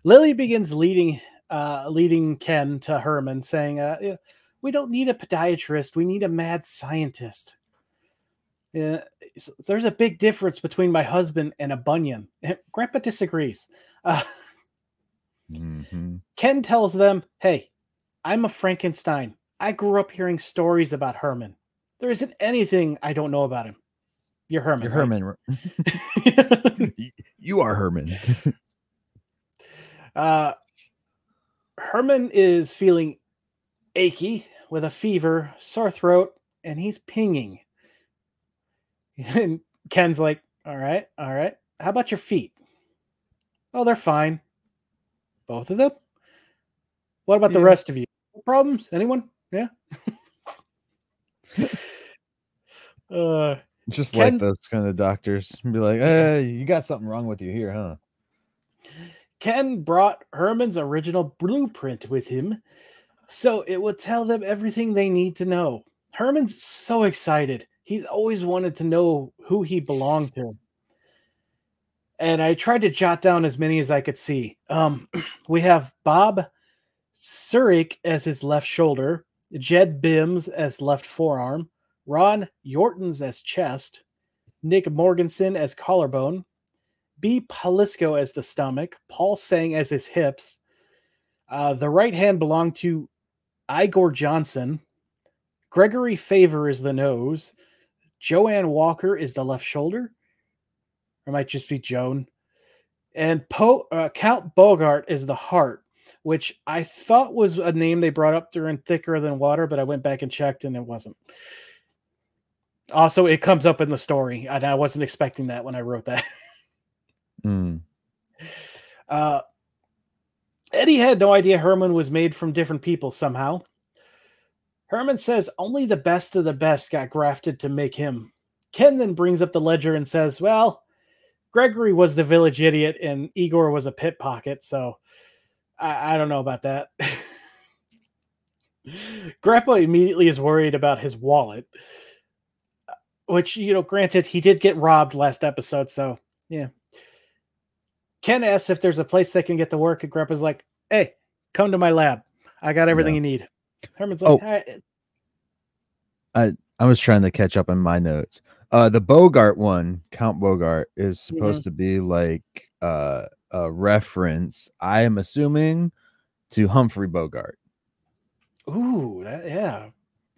B: Lily begins leading leading Ken to Herman, saying, we don't need a podiatrist. We need a mad scientist. There's a big difference between my husband and a bunion. Grandpa disagrees. Ken tells them, hey, I'm a Frankenstein. I grew up hearing stories about Herman. There isn't anything I don't know about him. You're Herman.
A: You're
B: right?
A: Herman. You are Herman.
B: Herman is feeling achy with a fever, sore throat, and he's pinging. And Ken's like, all right. How about your feet? Oh, they're fine. Both of them? What about the rest of you? Problems? Anyone? Yeah.
A: Just Ken, like those kind of doctors, be like, hey, you got something wrong with you here, huh?
B: Ken brought Herman's original blueprint with him, so it would tell them everything they need to know. Herman's so excited. He's always wanted to know who he belonged to. And I tried to jot down as many as I could see. We have Bob Surik as his left shoulder, Jed Bims as left forearm, Ron Yortons as chest, Nick Morganson as collarbone, B. Palisco as the stomach, Paul Sang as his hips. The right hand belonged to Igor Johnson. Gregory Favor is the nose. Joanne Walker is the left shoulder. Or it might just be Joan. And Count Bogart is the heart, which I thought was a name they brought up during Thicker Than Water, but I went back and checked and it wasn't. Also, it comes up in the story, and I wasn't expecting that when I wrote that. Eddie had no idea Herman was made from different people somehow. Herman says only the best of the best got grafted to make him. Ken then brings up the ledger and says, well, Gregory was the village idiot and Igor was a pickpocket, so I don't know about that. Grandpa immediately is worried about his wallet, which, granted, he did get robbed last episode, so, yeah. Ken asks if there's a place they can get to work, and Grandpa's like, hey, come to my lab. I got everything you need. Herman's like,
A: I was trying to catch up on my notes. The Bogart one, Count Bogart, is supposed to be like a reference, I am assuming, to Humphrey Bogart.
B: Ooh, yeah.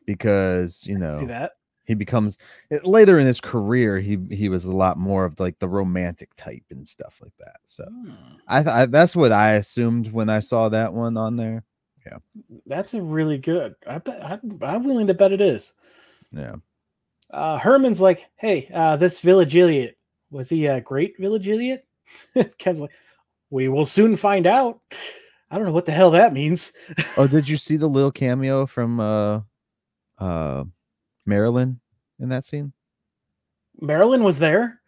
A: Because,
B: see that.
A: He becomes later in his career, he was a lot more of like the romantic type and stuff like that. So I that's what I assumed when I saw that one on there. Yeah,
B: that's a really good. I'm willing to bet it is.
A: Yeah.
B: Herman's like, hey, this village idiot, was he a great village idiot? Ken's like, we will soon find out. I don't know what the hell that means.
A: Oh, did you see the little cameo from Marilyn in that scene?
B: Marilyn was there?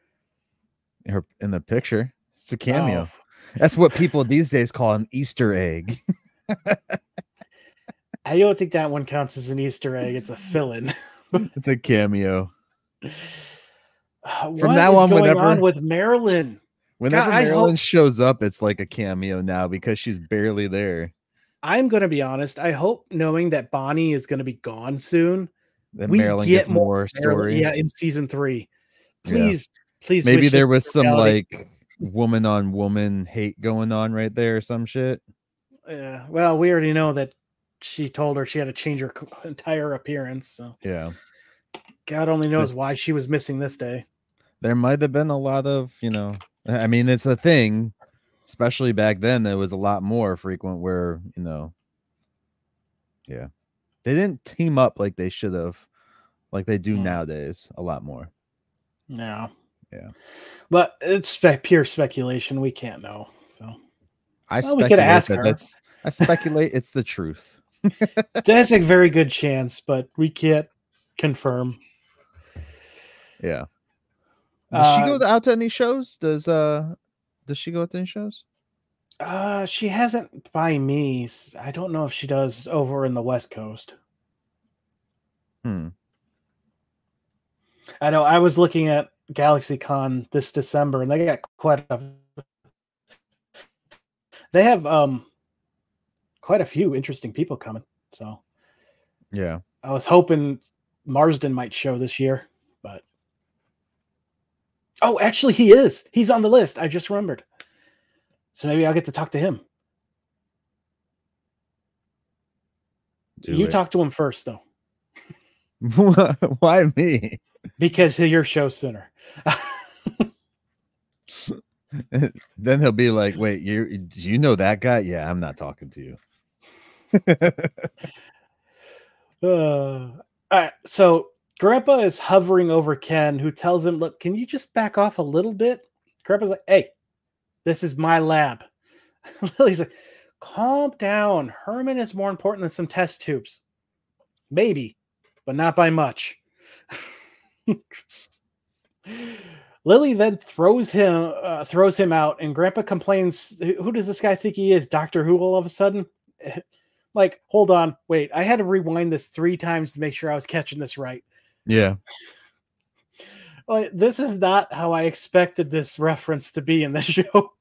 A: Her in the picture. It's a cameo. Oh. That's what people these days call an Easter egg.
B: I don't think that one counts as an Easter egg. It's a fill-in.
A: It's a cameo.
B: From now on, whenever with Marilyn,
A: whenever Marilyn shows up, it's like a cameo now because she's barely there.
B: I'm going to be honest. I hope, knowing that Bonnie is going to be gone soon,
A: that Marilyn gets more story.
B: Yeah, in season 3. Please.
A: Maybe there was some like woman on woman hate going on right there or some shit.
B: Yeah. Well, we already know that she told her she had to change her entire appearance. So
A: yeah,
B: God only knows why she was missing this day.
A: There might have been a lot of, I mean, it's a thing, especially back then. There was a lot more frequent where, yeah, they didn't team up like they should have, like they do nowadays, a lot more.
B: No.
A: Yeah.
B: But it's pure speculation. We can't know. So
A: we could ask her. I speculate it's the truth.
B: That's a very good chance, but we can't confirm.
A: Yeah. Does she go out to any shows? Does she go out to any shows?
B: She hasn't by me. I don't know if she does over in the West Coast.
A: I
B: know I was looking at GalaxyCon this December, and they got quite a. They have quite a few interesting people coming. So
A: Yeah.
B: I was hoping Marsden might show this year, but oh, actually he is. He's on the list. I just remembered. So maybe I'll get to talk to him. You talk to him first, though.
A: Why me?
B: Because your show's sooner.
A: Then he'll be like, wait, do you know that guy? Yeah, I'm not talking to you.
B: All right, so Grandpa is hovering over Ken, who tells him, look, can you just back off a little bit? Grandpa's like, hey, this is my lab. Lily's like, calm down. Herman is more important than some test tubes. Maybe, but not by much. Lily then throws him out, and Grandpa complains, who does this guy think he is? Doctor Who all of a sudden? Like, hold on, wait, I had to rewind this 3 times to make sure I was catching this right.
A: Yeah.
B: Like, this is not how I expected this reference to be in the show.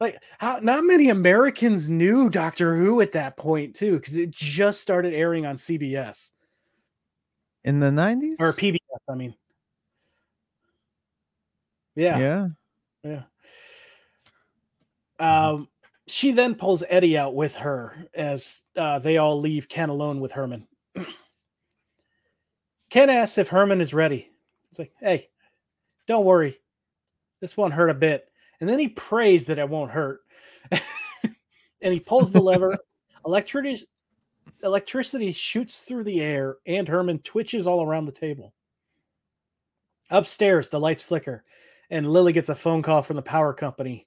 B: Like, not many Americans knew Doctor Who at that point, too, because it just started airing on CBS.
A: In the 90s?
B: Or PBS, I mean. Yeah. She then pulls Eddie out with her as they all leave Ken alone with Herman. Ken asks if Herman is ready. He's like, hey, don't worry. This won't hurt a bit. And then he prays that it won't hurt. And he pulls the lever. Electricity shoots through the air, and Herman twitches all around the table. Upstairs, the lights flicker, and Lily gets a phone call from the power company.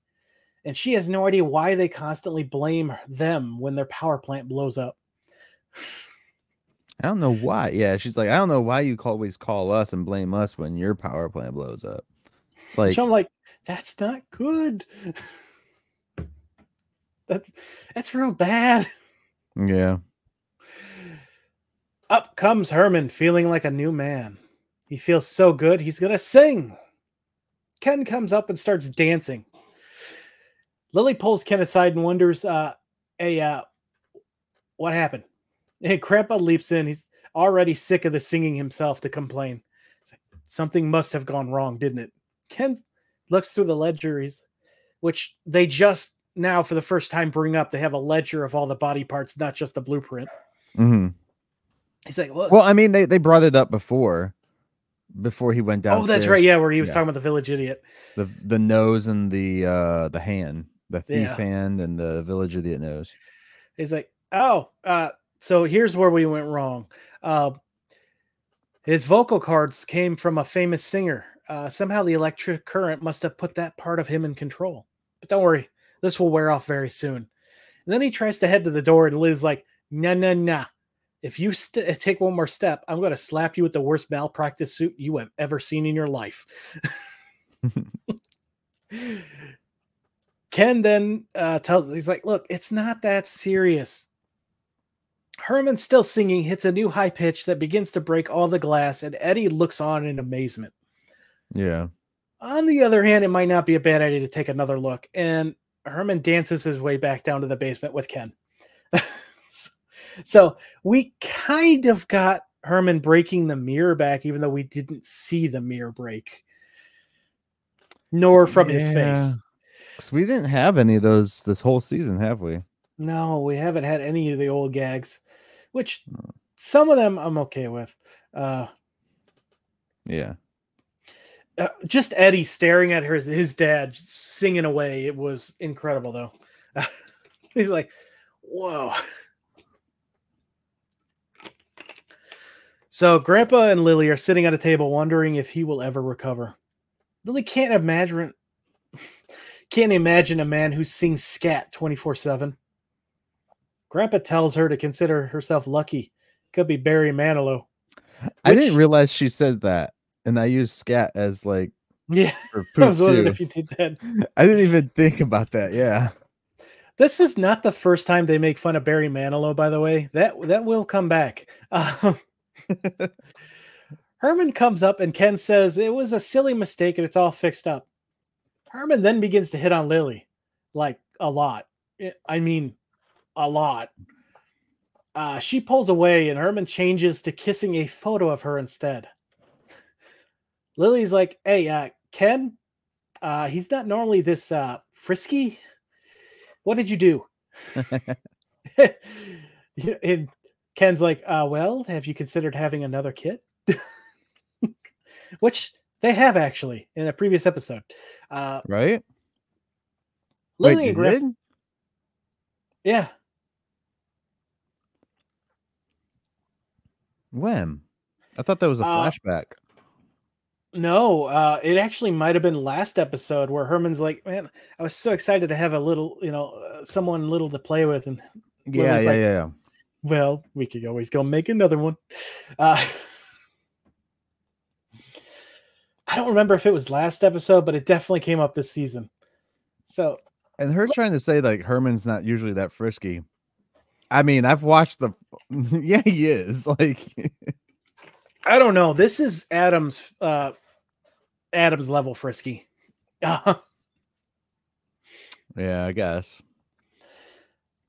B: And she has no idea why they constantly blame them when their power plant blows up.
A: I don't know why. Yeah, she's like, I don't know why you always call us and blame us when your power plant blows up. It's like,
B: so I'm like, that's not good. That's real bad.
A: Yeah.
B: Up comes Herman, feeling like a new man. He feels so good, he's going to sing. Ken comes up and starts dancing. Lily pulls Ken aside and wonders, what happened? And Grandpa leaps in. He's already sick of the singing himself to complain. Something must have gone wrong, didn't it? Ken looks through the ledger, which they just now, for the first time, bring up. They have a ledger of all the body parts, not just the blueprint.
A: Mm-hmm.
B: He's like, what?
A: Well, I mean, they brought it up before he went downstairs.
B: Oh, that's right. Yeah, where he was talking about the village idiot.
A: The nose and the hand, the thief hand and the village idiot nose.
B: He's like, so here's where we went wrong. His vocal cords came from a famous singer. Somehow the electric current must have put that part of him in control. But don't worry, this will wear off very soon. And then he tries to head to the door, and Liz's like, nah. If you take one more step, I'm going to slap you with the worst malpractice suit you have ever seen in your life. Ken then he's like, look, it's not that serious. Herman, still singing, hits a new high pitch that begins to break all the glass, and Eddie looks on in amazement.
A: Yeah.
B: On the other hand, it might not be a bad idea to take another look, and Herman dances his way back down to the basement with Ken. So we kind of got Herman breaking the mirror back, even though we didn't see the mirror break. Nor from his face.
A: Because we didn't have any of those this whole season, have we?
B: No, we haven't had any of the old gags, which some of them I'm okay with.
A: Yeah.
B: Just Eddie staring at his dad singing away. It was incredible, though. He's like, whoa. So Grandpa and Lily are sitting at a table wondering if he will ever recover. Lily can't imagine a man who sings scat 24/7. Grandpa tells her to consider herself lucky. Could be Barry Manilow.
A: I didn't realize she said that, and I used scat as like
B: for poop I was wondering too. If you did that.
A: I didn't even think about that. Yeah.
B: This is not the first time they make fun of Barry Manilow, by the way. That will come back. Herman comes up and Ken says it was a silly mistake and it's all fixed up. Herman then begins to hit on Lily, like a lot. I mean, a lot. She pulls away and Herman changes to kissing a photo of her instead. Lily's like, hey, Ken, he's not normally this frisky. What did you do? And Ken's like, well, have you considered having another kid? Which they have actually in a previous episode.
A: Right?
B: Lily
A: Wait,
B: and Griff.
A: did?
B: Yeah.
A: When? I thought that was a flashback.
B: No, it actually might have been last episode where Herman's like, man, I was so excited to have a little, someone little to play with. And
A: Yeah.
B: Well, we could always go make another one. I don't remember if it was last episode, but it definitely came up this season. So,
A: and her trying to say like Herman's not usually that frisky. I mean, I've watched the yeah, he is. Like
B: I don't know. This is Adam's level frisky.
A: Yeah, I guess.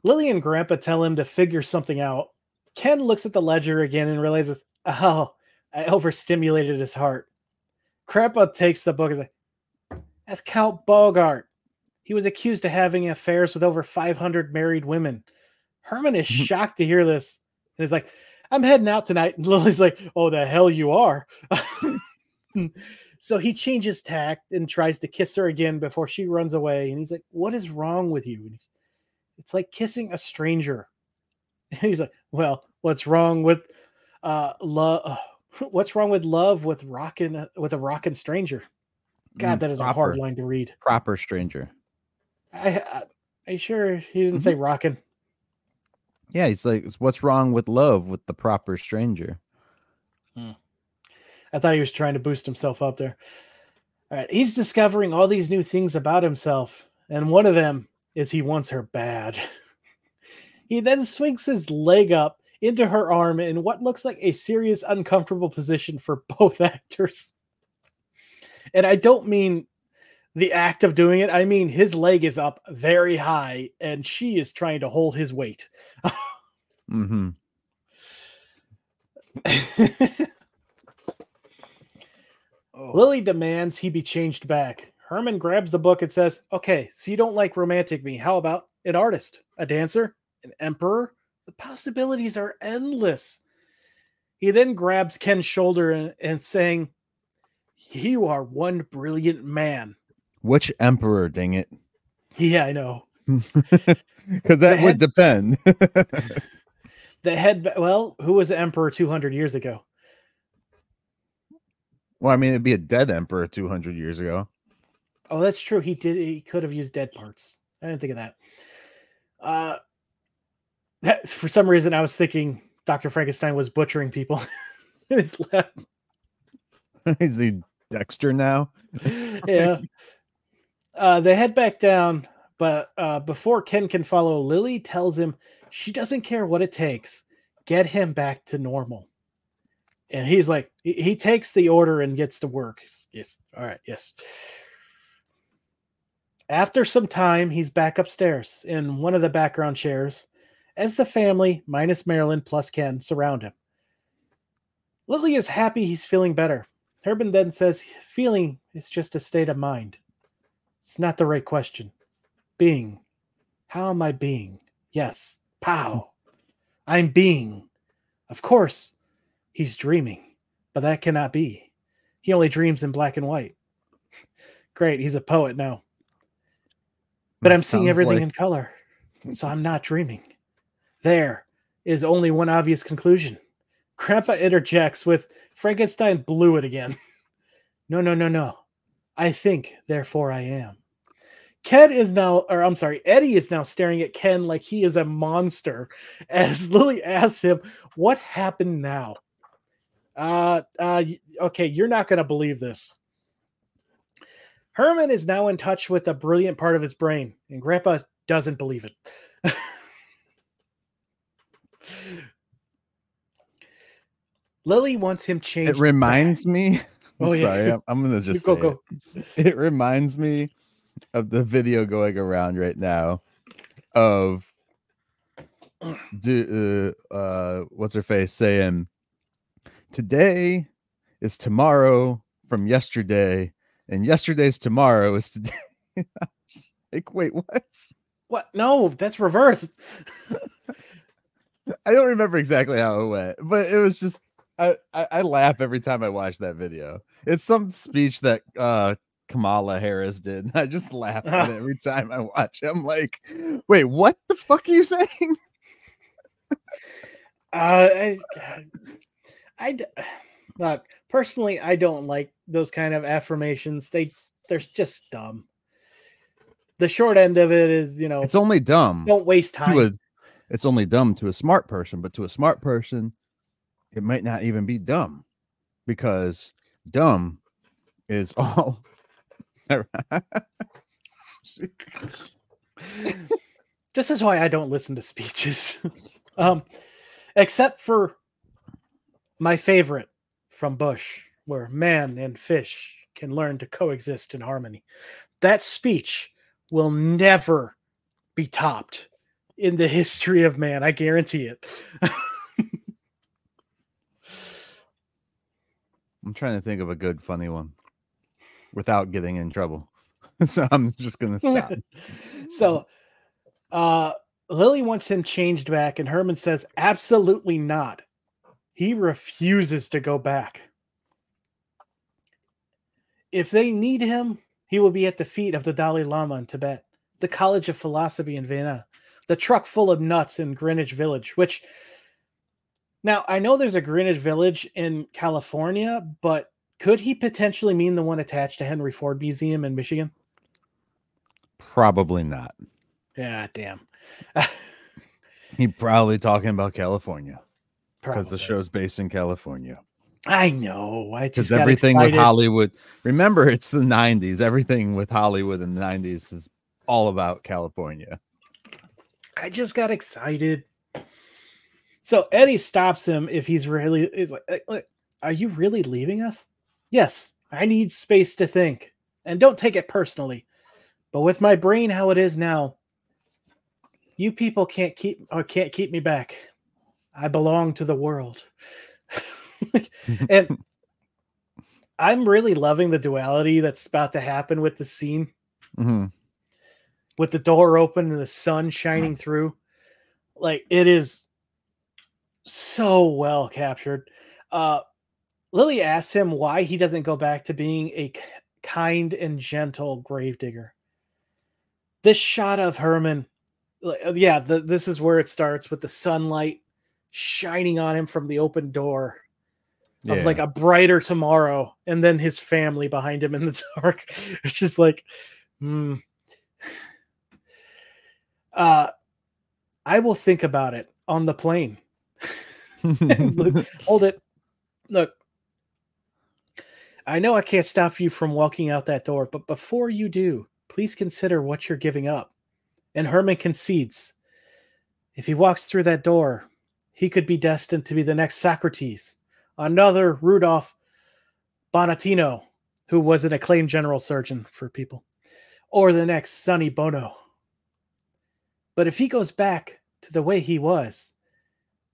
B: Lily and Grandpa tell him to figure something out. Ken looks at the ledger again and realizes, oh, I overstimulated his heart. Grandpa takes the book and is like, that's Count Bogart. He was accused of having affairs with over 500 married women. Herman is shocked to hear this. And is like, I'm heading out tonight. And Lily's like, oh, the hell you are. So he changes tact and tries to kiss her again before she runs away. And he's like, what is wrong with you? And it's like kissing a stranger. And he's like, well, what's wrong with love? What's wrong with love with a rockin' stranger? God, that is a hard line to read.
A: Proper stranger.
B: Are you sure he didn't say rockin'?
A: Yeah, he's like, what's wrong with love with the proper stranger?
B: I thought he was trying to boost himself up there. All right, he's discovering all these new things about himself, and one of them is he wants her bad. He then swings his leg up into her arm in what looks like a serious uncomfortable position for both actors. And I don't mean the act of doing it. I mean, his leg is up very high and she is trying to hold his weight.
A: Mm-hmm.
B: Lily demands he be changed back. Herman grabs the book and says, okay, so you don't like romantic me. How about an artist, a dancer, an emperor? The possibilities are endless. He then grabs Ken's shoulder and saying, you are one brilliant man.
A: Which emperor, dang it?
B: Yeah, I know.
A: Because that would depend.
B: Who was the emperor 200 years ago?
A: Well, I mean, it'd be a dead emperor 200 years ago.
B: Oh, that's true. He could have used dead parts. I didn't think of that. For some reason, I was thinking Dr. Frankenstein was butchering people in his lab.
A: Is he Dexter now?
B: Yeah. They head back down, but before Ken can follow, Lily tells him she doesn't care what it takes. Get him back to normal. And he's like, he takes the order and gets to work. Yes. All right. Yes. After some time, he's back upstairs in one of the background chairs as the family, minus Marilyn plus Ken, surround him. Lily is happy he's feeling better. Herman then says feeling is just a state of mind. It's not the right question. Being. How am I being? Yes. Pow. I'm being. Of course, he's dreaming, but that cannot be. He only dreams in black and white. Great, he's a poet now. But I'm seeing everything in color, so I'm not dreaming. There is only one obvious conclusion. Grandpa interjects with, Frankenstein blew it again. No. I think, therefore I am. Eddie is now staring at Ken like he is a monster as Lily asks him, what happened now? Okay, you're not going to believe this. Herman is now in touch with a brilliant part of his brain, and Grandpa doesn't believe it. Lily wants him changed.
A: It reminds me.
B: Oh, yeah.
A: Sorry, I'm going to just say it. It reminds me of the video going around right now of what's her face saying, today is tomorrow from yesterday, and yesterday's tomorrow is today. Like, wait, what?
B: What? No, that's reversed.
A: I don't remember exactly how it went, but it was just I laugh every time I watch that video. It's some speech that Kamala Harris did. I just laugh at it every time I watch it. I'm like, wait, what the fuck are you saying?
B: Look, personally, I don't like those kind of affirmations. They're just dumb. The short end of it is,
A: it's only dumb.
B: Don't waste time.
A: It's only dumb to a smart person, but to a smart person, it might not even be dumb, because dumb is all.
B: This is why I don't listen to speeches. Except for my favorite from Bush, where man and fish can learn to coexist in harmony. That speech will never be topped in the history of man. I guarantee it.
A: I'm trying to think of a good, funny one without getting in trouble. So I'm just going to stop.
B: So Lily wants him changed back, and Herman says, absolutely not. He refuses to go back. If they need him, he will be at the feet of the Dalai Lama in Tibet, the College of Philosophy in Vienna, the truck full of nuts in Greenwich Village, which now I know there's a Greenwich Village in California, but could he potentially mean the one attached to Henry Ford Museum in Michigan?
A: Probably not.
B: Yeah, damn.
A: He probably talking about California, because the show's based in California.
B: I know. I just
A: got everything excited. With Hollywood. Remember, it's the 90s. Everything with Hollywood in the 90s is all about California.
B: I just got excited. So Eddie stops him if he's really is like, look, are you really leaving us? Yes, I need space to think. And don't take it personally. But with my brain how it is now, you people can't keep me back. I belong to the world. And I'm really loving the duality that's about to happen with the scene.
A: Mm-hmm.
B: With the door open and the sun shining through. Like, it is so well captured. Lily asks him why he doesn't go back to being a kind and gentle gravedigger. This shot of Herman, this is where it starts, with the sunlight shining on him from the open door of like a brighter tomorrow, and then his family behind him in the dark. It's just like, I will think about it on the plane. Hold it. Look, I know I can't stop you from walking out that door, but before you do, please consider what you're giving up. And Herman concedes. If he walks through that door, he could be destined to be the next Socrates, another Rudolph Bonatino, who was an acclaimed general surgeon for people, or the next Sonny Bono. But if he goes back to the way he was,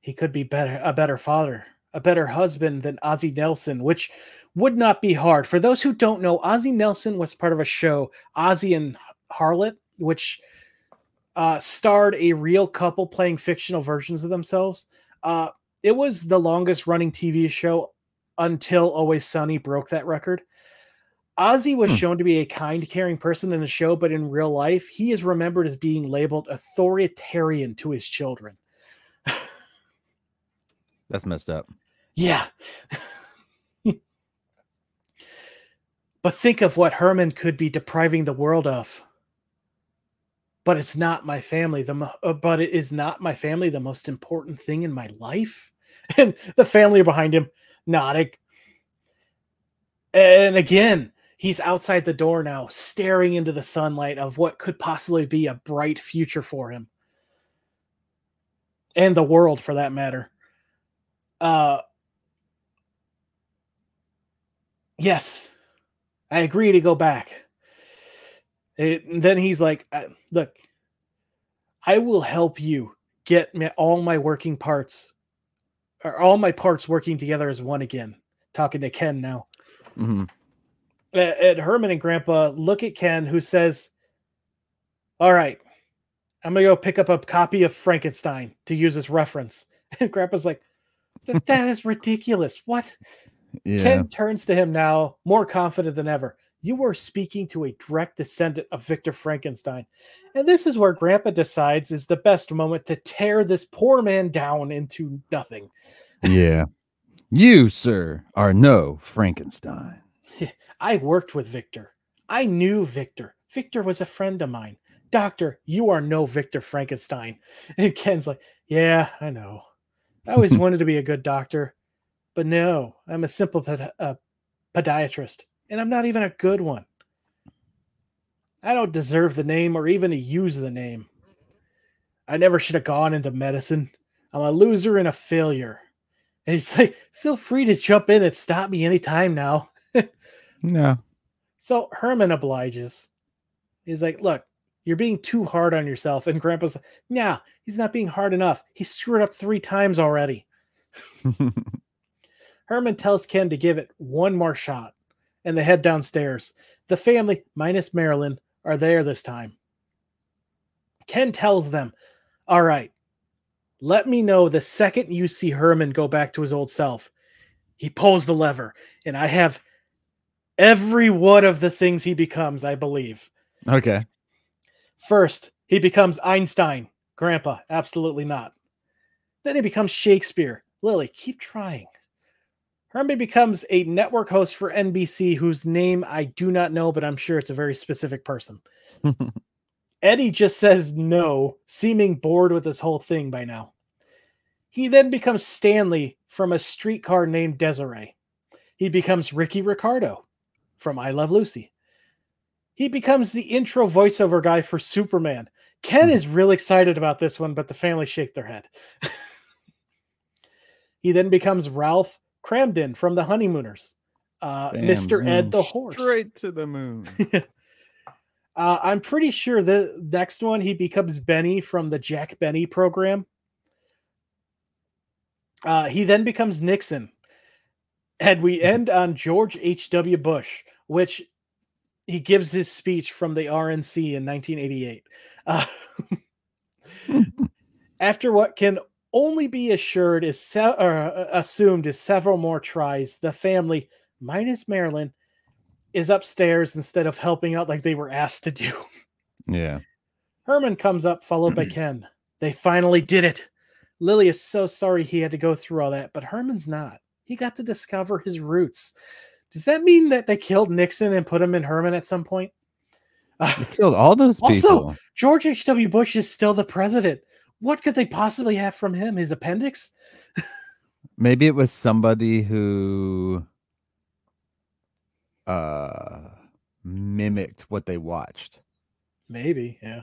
B: he could be a better father, a better husband than Ozzie Nelson, which would not be hard. For those who don't know, Ozzie Nelson was part of a show, Ozzie and Harlot, which starred a real couple playing fictional versions of themselves. It was the longest running TV show until Always Sunny broke that record. Ozzie was shown to be a kind, caring person in the show, but in real life, he is remembered as being labeled authoritarian to his children.
A: That's messed up.
B: Yeah. But think of what Herman could be depriving the world of. But it's not my family. But it is not my family the most important thing in my life? And the family behind him nodding. And again, he's outside the door now, staring into the sunlight of what could possibly be a bright future for him. And the world, for that matter. Yes, I agree to go back. Then he's like, look, I will help you get all my working parts, or all my parts working together as one again. Talking to Ken now.
A: Mm-hmm.
B: And Herman and Grandpa look at Ken, who says, all right, I'm going to go pick up a copy of Frankenstein to use as reference. And Grandpa's like, that is ridiculous. What?
A: Yeah.
B: Ken turns to him now, more confident than ever. You are speaking to a direct descendant of Victor Frankenstein. And this is where Grandpa decides is the best moment to tear this poor man down into nothing.
A: Yeah. You, sir, are no Frankenstein.
B: I worked with Victor. I knew Victor. Victor was a friend of mine. Doctor, you are no Victor Frankenstein. And Ken's like, yeah, I know. I always wanted to be a good doctor. But no, I'm a simple podiatrist. And I'm not even a good one. I don't deserve the name or even to use the name. I never should have gone into medicine. I'm a loser and a failure. And he's like, feel free to jump in and stop me anytime now.
A: No.
B: So Herman obliges. He's like, look, you're being too hard on yourself. And Grandpa's like, nah, he's not being hard enough. He screwed up 3 times already. Herman tells Ken to give it one more shot. And they head downstairs. The family, minus Marilyn, are there this time. Ken tells them, all right, let me know the second you see Herman go back to his old self. He pulls the lever, and I have every one of the things he becomes, I believe.
A: Okay.
B: First, he becomes Einstein. Grandpa, absolutely not. Then he becomes Shakespeare. Lily, keep trying. Herman becomes a network host for NBC whose name I do not know, but I'm sure it's a very specific person. Eddie just says no, seeming bored with this whole thing by now. He then becomes Stanley from A Streetcar Named Desiree. He becomes Ricky Ricardo from I Love Lucy. He becomes the intro voiceover guy for Superman. Ken is really excited about this one, but the family shake their head. He then becomes Ralph Cramden from The Honeymooners. Mr. Ed the horse.
A: Straight to the moon.
B: I'm pretty sure the next one he becomes Benny from the Jack Benny program. He then becomes Nixon. And we end on George H.W. Bush, which he gives his speech from the RNC in 1988. After what can only be assumed is several more tries, the family, minus Marilyn, is upstairs instead of helping out like they were asked to do.
A: Yeah.
B: Herman comes up, followed by Ken. They finally did it. Lily is so sorry he had to go through all that, but Herman's not. He got to discover his roots. Does that mean that they killed Nixon and put him in Herman at some point?
A: They killed all those people.
B: Also, George H.W. Bush is still the president. What could they possibly have from him? His appendix?
A: Maybe it was somebody who mimicked what they watched.
B: Maybe, yeah.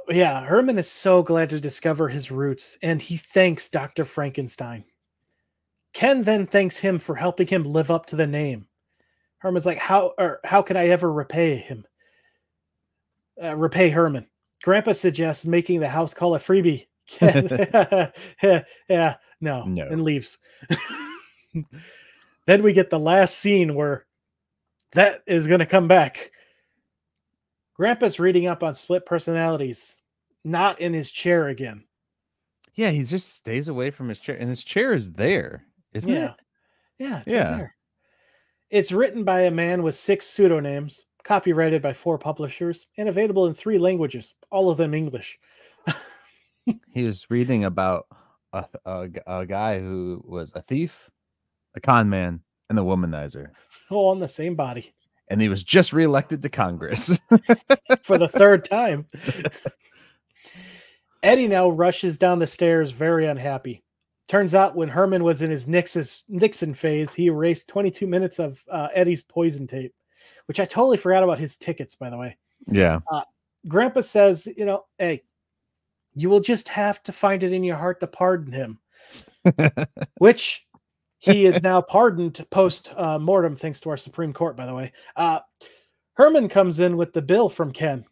B: Yeah, Herman is so glad to discover his roots, and he thanks Dr. Frankenstein. Ken then thanks him for helping him live up to the name. Herman's like, how could I ever repay him? Repay Herman. Grandpa suggests making the house call a freebie. Yeah, no, and leaves. Then we get the last scene where that is going to come back. Grandpa's reading up on split personalities, not in his chair again.
A: Yeah, he just stays away from his chair, and his chair is there, isn't it?
B: Yeah, it's right there. It's written by a man with 6 pseudonyms, copyrighted by 4 publishers, and available in 3 languages, all of them English.
A: He was reading about a guy who was a thief, a con man, and a womanizer.
B: All on the same body.
A: And he was just reelected to Congress.
B: For the 3rd time. Eddie now rushes down the stairs, very unhappy. Turns out when Herman was in his Nixon phase, he erased 22 minutes of Eddie's poison tape, which I totally forgot about his tickets, by the way.
A: Yeah.
B: Grandpa says, hey, you will just have to find it in your heart to pardon him, which he is now pardoned post-mortem, thanks to our Supreme Court, by the way. Herman comes in with the bill from Ken.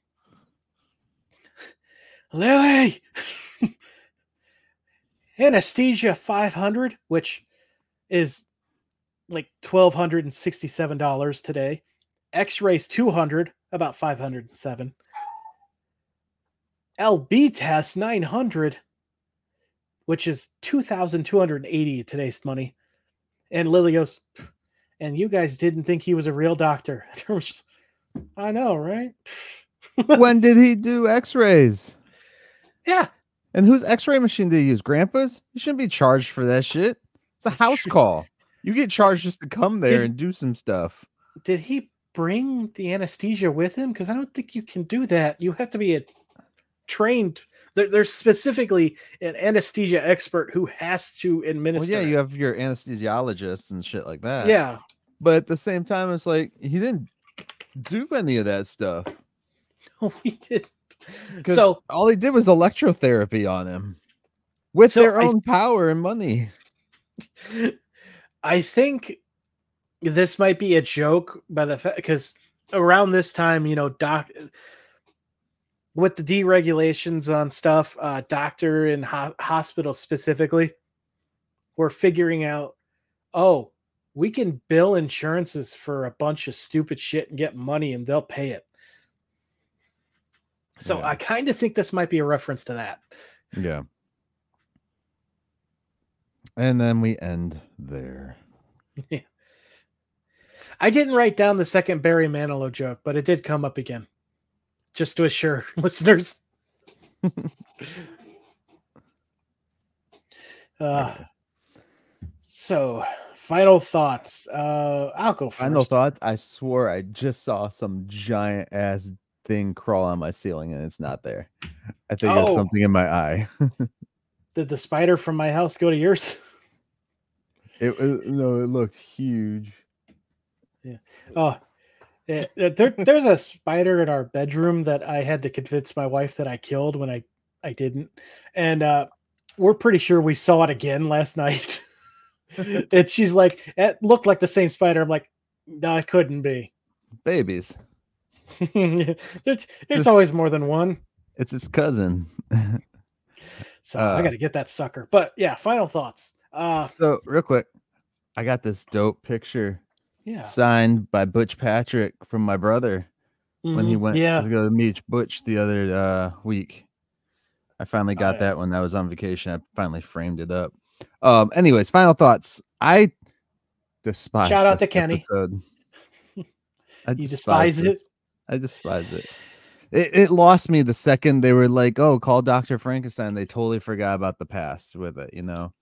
B: Lily, anesthesia $500, which is like $1,267 today. X-rays $200, about $507. LB test $900, which is $2,280 today's money. And Lily goes, and you guys didn't think he was a real doctor. I know, right?
A: When did he do X-rays?
B: Yeah.
A: And whose X-ray machine did he use? Grandpa's? You shouldn't be charged for that shit. It's a house call. You get charged just to come there and do some stuff.
B: Did he bring the anesthesia with him? Because I don't think you can do that. You have to be a trained. There's specifically an anesthesia expert who has to administer.
A: Well, yeah, you have your anesthesiologist and shit like that.
B: Yeah.
A: But at the same time, it's like he didn't do any of that stuff.
B: No, he didn't.
A: So all he did was electrotherapy on him with their own power and money.
B: I think this might be a joke by the fact, because around this time, you know, with the deregulations on stuff, doctor and hospital specifically, we're figuring out, oh, we can bill insurances for a bunch of stupid shit and get money and they'll pay it. So I kind of think this might be a reference to that.
A: Yeah. And then we end there.
B: Yeah. I didn't write down the second Barry Manilow joke, but it did come up again. Just to assure listeners. So, final thoughts. I'll go first.
A: Final thoughts. I swore I just saw some giant ass thing crawl on my ceiling and it's not there. I think there's something in my eye.
B: Did the spider from my house go to yours?
A: No, it looked huge.
B: Yeah. Oh, there's a spider in our bedroom that I had to convince my wife that I killed when I didn't. And we're pretty sure we saw it again last night. And she's like, it looked like the same spider. I'm like, no, it couldn't be.
A: Babies.
B: There's always more than one.
A: It's his cousin.
B: So I got to get that sucker. But yeah, final thoughts.
A: So real quick, I got this dope picture.
B: Yeah.
A: Signed by Butch Patrick from my brother when he went to go to meet Butch the other week. I finally got that when I was on vacation. I finally framed it up. Anyways, final thoughts. I despise
B: Shout out to Kenny.
A: Episode.
B: You despise it?
A: I despise it. It lost me the second they were like, oh, call Dr. Frankenstein. They totally forgot about the past with it, you know?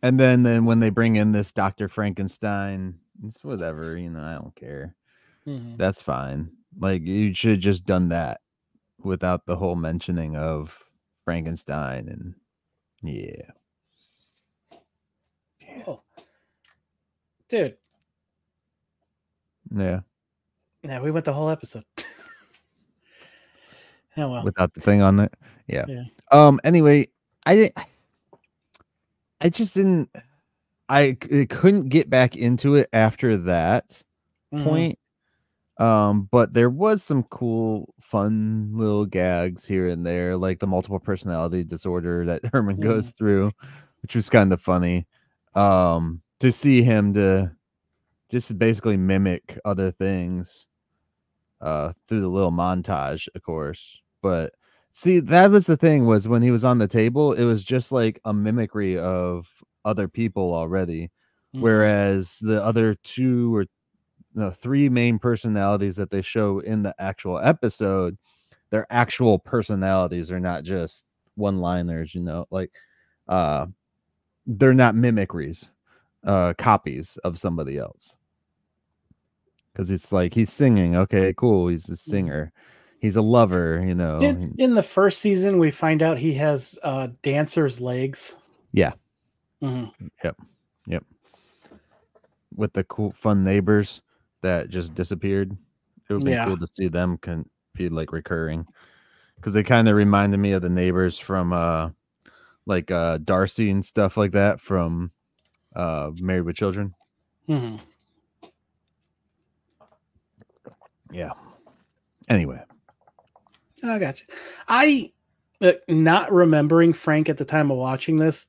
A: And then when they bring in this Dr. Frankenstein, it's whatever, you know, I don't care. That's fine. Like, you should have just done that without the whole mentioning of Frankenstein and yeah.
B: Oh. Dude.
A: Yeah.
B: Yeah, we went the whole episode. Oh well.
A: Without the thing on there. Yeah. Anyway, I just didn't. I couldn't get back into it after that point. But there was some cool, fun little gags here and there, like the multiple personality disorder that Herman goes through, which was kind of funny. To see him to just basically mimic other things through the little montage, of course. But see, that was the thing, was when he was on the table, it was just like a mimicry of other people already. Whereas the other two or three main personalities that they show in the actual episode, their actual personalities are not just one-liners, you know, like they're not mimicries, copies of somebody else. Because it's like he's singing, okay, cool, he's a singer, he's a lover, you know.
B: In the first season, we find out he has dancer's legs.
A: Yeah. Yep. With the cool, fun neighbors that just disappeared. It would be cool to see them be like recurring, because they kind of reminded me of the neighbors from like Darcy and stuff like that from Married with Children. Yeah. Anyway.
B: I got you. I not remembering Frank at the time of watching this,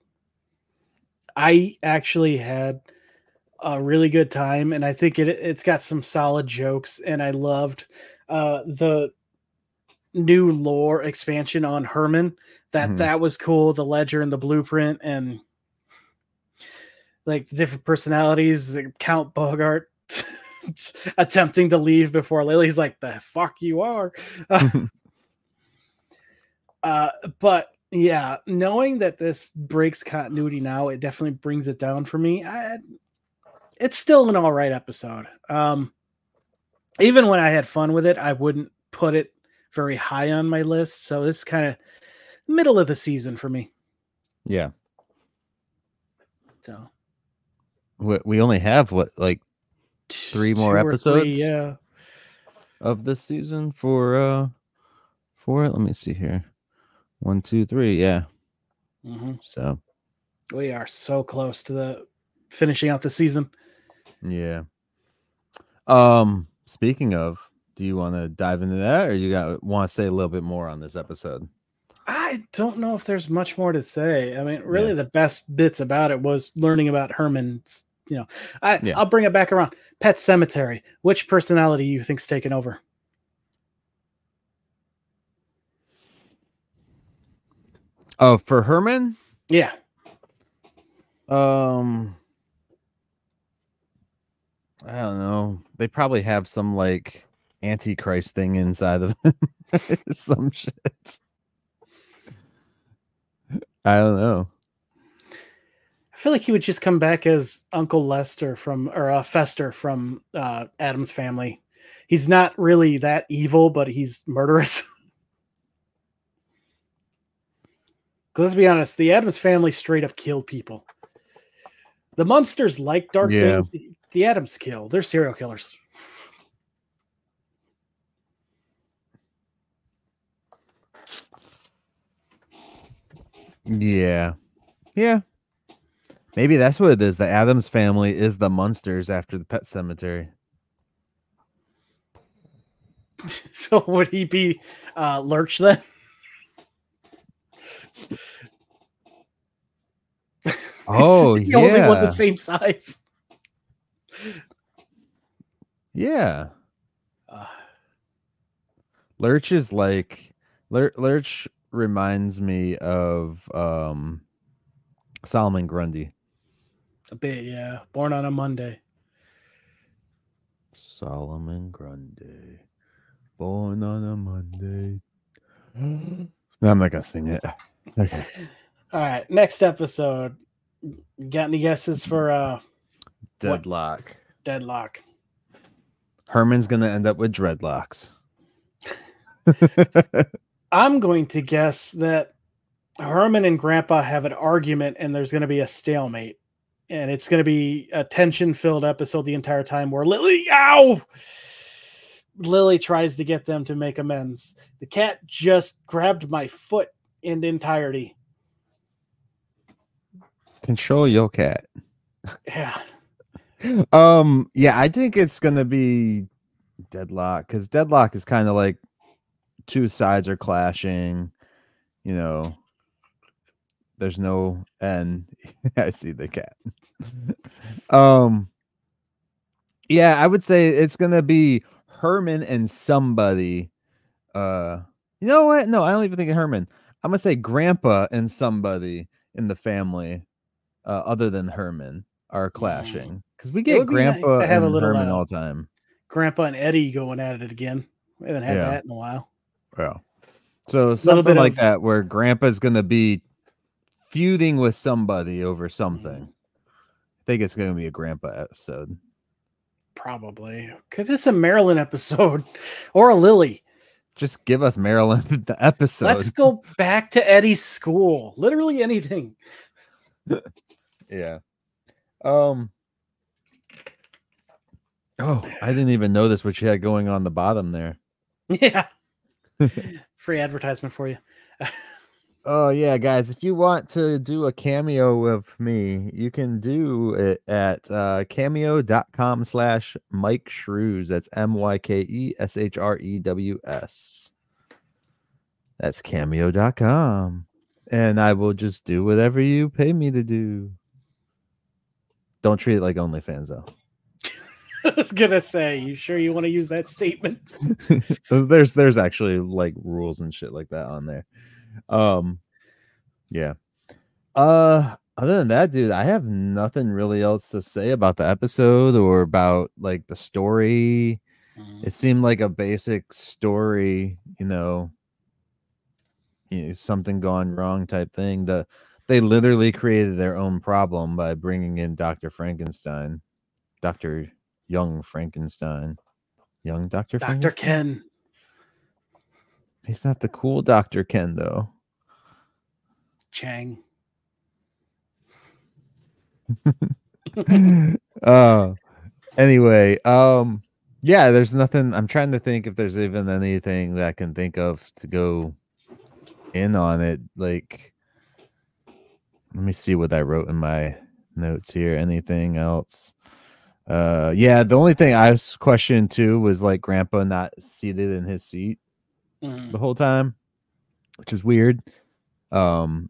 B: I actually had a really good time, and I think it's got some solid jokes, and I loved the new lore expansion on Herman. That was cool. The ledger and the blueprint, and like the different personalities. Count Bogart attempting to leave before Lily's like, "The fuck you are." But yeah, knowing that this breaks continuity now, it definitely brings it down for me. It's still an all right episode. Even when I had fun with it, I wouldn't put it very high on my list. So this is kind of middle of the season for me.
A: Yeah.
B: So
A: we only have like 3 more episodes of this season for it. Let me see here. 1, 2, 3. Yeah. So
B: we are so close to the finishing out the season.
A: Yeah. Speaking of, do you want to dive into that, or you want to say a little bit more on this episode?
B: I don't know if there's much more to say. I mean, really, the best bits about it was learning about Herman's. I'll bring it back around. Pet Cemetery. Which personality you think's taken over?
A: Oh, for Herman?
B: Yeah.
A: I don't know. They probably have some like Antichrist thing inside of him. Some shit. I don't know.
B: I feel like he would just come back as Uncle Lester Fester from Addams Family. He's not really that evil, but he's murderous. Let's be honest, the Addams Family straight up killed people. The Munsters like dark things. The Addams kill. They're serial killers.
A: Yeah. Yeah. Maybe that's what it is. The Addams Family is the Munsters after the Pet Cemetery.
B: So would he be Lurch then?
A: Oh,
B: the only one the same size.
A: Yeah. Lurch is like Lurch reminds me of Solomon Grundy.
B: A bit, yeah. Born on a Monday.
A: Solomon Grundy. Born on a Monday. No, I'm not gonna sing it. Okay.
B: All right. Next episode. Got any guesses for
A: Deadlock?
B: What? Deadlock.
A: Herman's gonna end up with dreadlocks.
B: I'm going to guess that Herman and Grandpa have an argument and there's going to be a stalemate. And it's going to be a tension-filled episode the entire time where Lily tries to get them to make amends. The cat just grabbed my foot in entirety.
A: Control your cat.
B: Yeah.
A: Yeah, I think it's going to be Deadlock, because Deadlock is kind of like two sides are clashing, there's no end. I see the cat. Yeah, I would say it's gonna be Herman and somebody. You know what? No, I don't even think of Herman. I'm gonna say Grandpa and somebody in the family, other than Herman, are clashing, because we get Grandpa and Herman all the time.
B: Grandpa and Eddie going at it again. We haven't had that in a while.
A: Yeah. So something like that, where Grandpa's gonna be feuding with somebody over something. I think it's gonna be a Grandpa episode.
B: Probably. Could it's a Marilyn episode or a Lily?
A: Just give us Marilyn the episode.
B: Let's go back to Eddie's school. Literally anything.
A: Yeah. Oh, I didn't even notice what you had going on the bottom there.
B: Yeah. Free advertisement for you.
A: Oh, yeah, guys. If you want to do a cameo with me, you can do it at cameo.com/Myke Shrews. That's MYKESHREWS. That's cameo.com. And I will just do whatever you pay me to do. Don't treat it like OnlyFans, though.
B: I was gonna say, you sure you want to use that statement?
A: There's actually like rules and shit like that on there. Yeah. Other than that, dude, I have nothing really else to say about the episode or about like the story. It seemed like a basic story, something gone wrong type thing. They literally created their own problem by bringing in Dr. Frankenstein, Dr. Young Frankenstein, young Dr.
B: Dr.
A: Frankenstein?
B: Ken.
A: He's not the cool Dr. Ken though.
B: Chang.
A: Anyway, yeah, there's nothing. I'm trying to think if there's even anything that I can think of to go in on it. Like, let me see what I wrote in my notes here. Anything else? Yeah, the only thing I was questioning too was like Grandpa not seated in his seat the whole time, which is weird.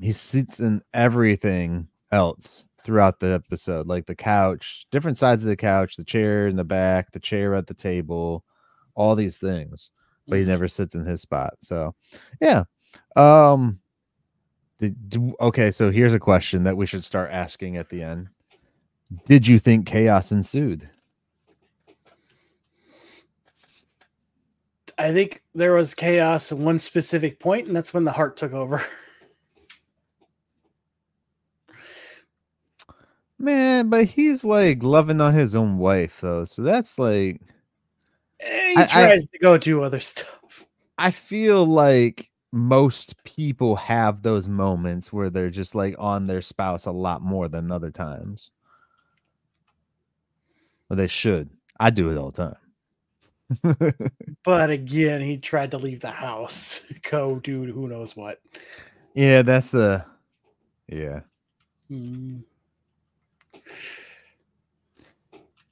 A: He sits in everything else throughout the episode, like the couch, different sides of the couch, the chair in the back, the chair at the table, all these things, but he never sits in his spot. So yeah. Okay, so here's a question that we should start asking at the end. Did you think chaos ensued?
B: I think there was chaos at one specific point, and that's when the heart took over.
A: Man, but he's like loving on his own wife though, so that's like
B: He tries to go do other stuff.
A: I feel like most people have those moments where they're just like on their spouse a lot more than other times. Well, they should. I do it all the time.
B: But again, he tried to leave the house, go do who knows what.
A: Yeah, that's yeah.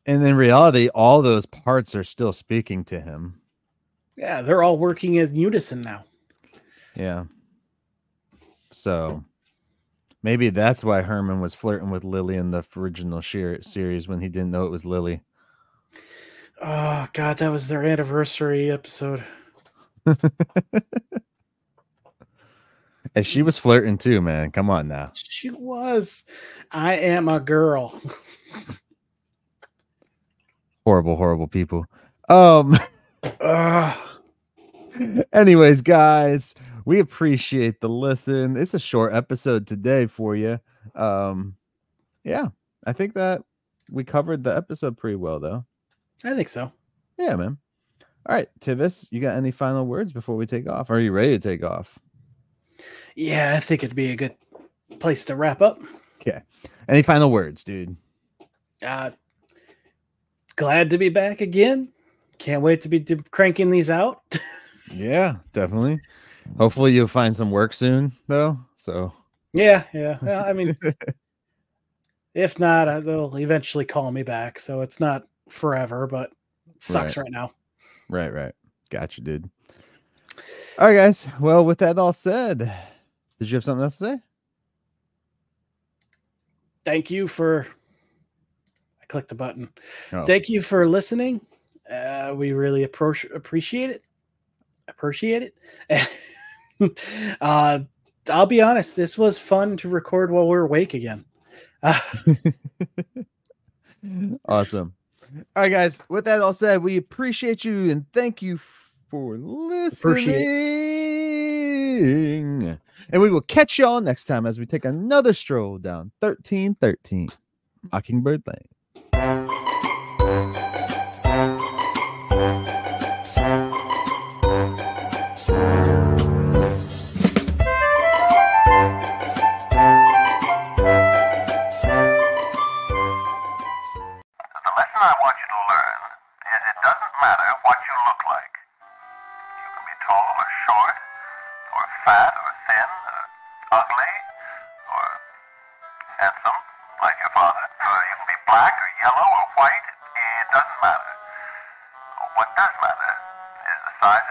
A: And in reality, all those parts are still speaking to him.
B: Yeah, they're all working in unison now.
A: Yeah. So maybe that's why Herman was flirting with Lily in the original series when he didn't know it was Lily.
B: Oh, God, that was their anniversary episode.
A: And she was flirting too, man. Come on now.
B: She was. I am a girl.
A: Horrible, horrible people. Anyways, guys, we appreciate the listen. It's a short episode today for you. Yeah, I think that we covered the episode pretty well, though.
B: I think so.
A: Yeah, man. All right, Tivis, you got any final words before we take off? Are you ready to take off?
B: Yeah, I think it'd be a good place to wrap up.
A: Okay. Any final words, dude?
B: Glad to be back again. Can't wait to be cranking these out.
A: Yeah, definitely. Hopefully you'll find some work soon, though. So
B: yeah. Well, I mean, if not, they'll eventually call me back. So it's not forever, but it sucks right now.
A: Right. Gotcha, dude. All right, guys. Well, with that all said, did you have something else to say?
B: Thank you for... I clicked the button.
A: Oh.
B: Thank you for listening. We really appreciate it. I'll be honest, this was fun to record while we're awake again.
A: Awesome. All right, guys. With that all said, we appreciate you and thank you for listening. And we will catch y'all next time as we take another stroll down 1313 Mockingbird Lane.
C: I want you to learn is it doesn't matter what you look like. You can be tall or short, or fat or thin, or ugly, or handsome, like your father, or you can be black or yellow or white. It doesn't matter. What does matter is the size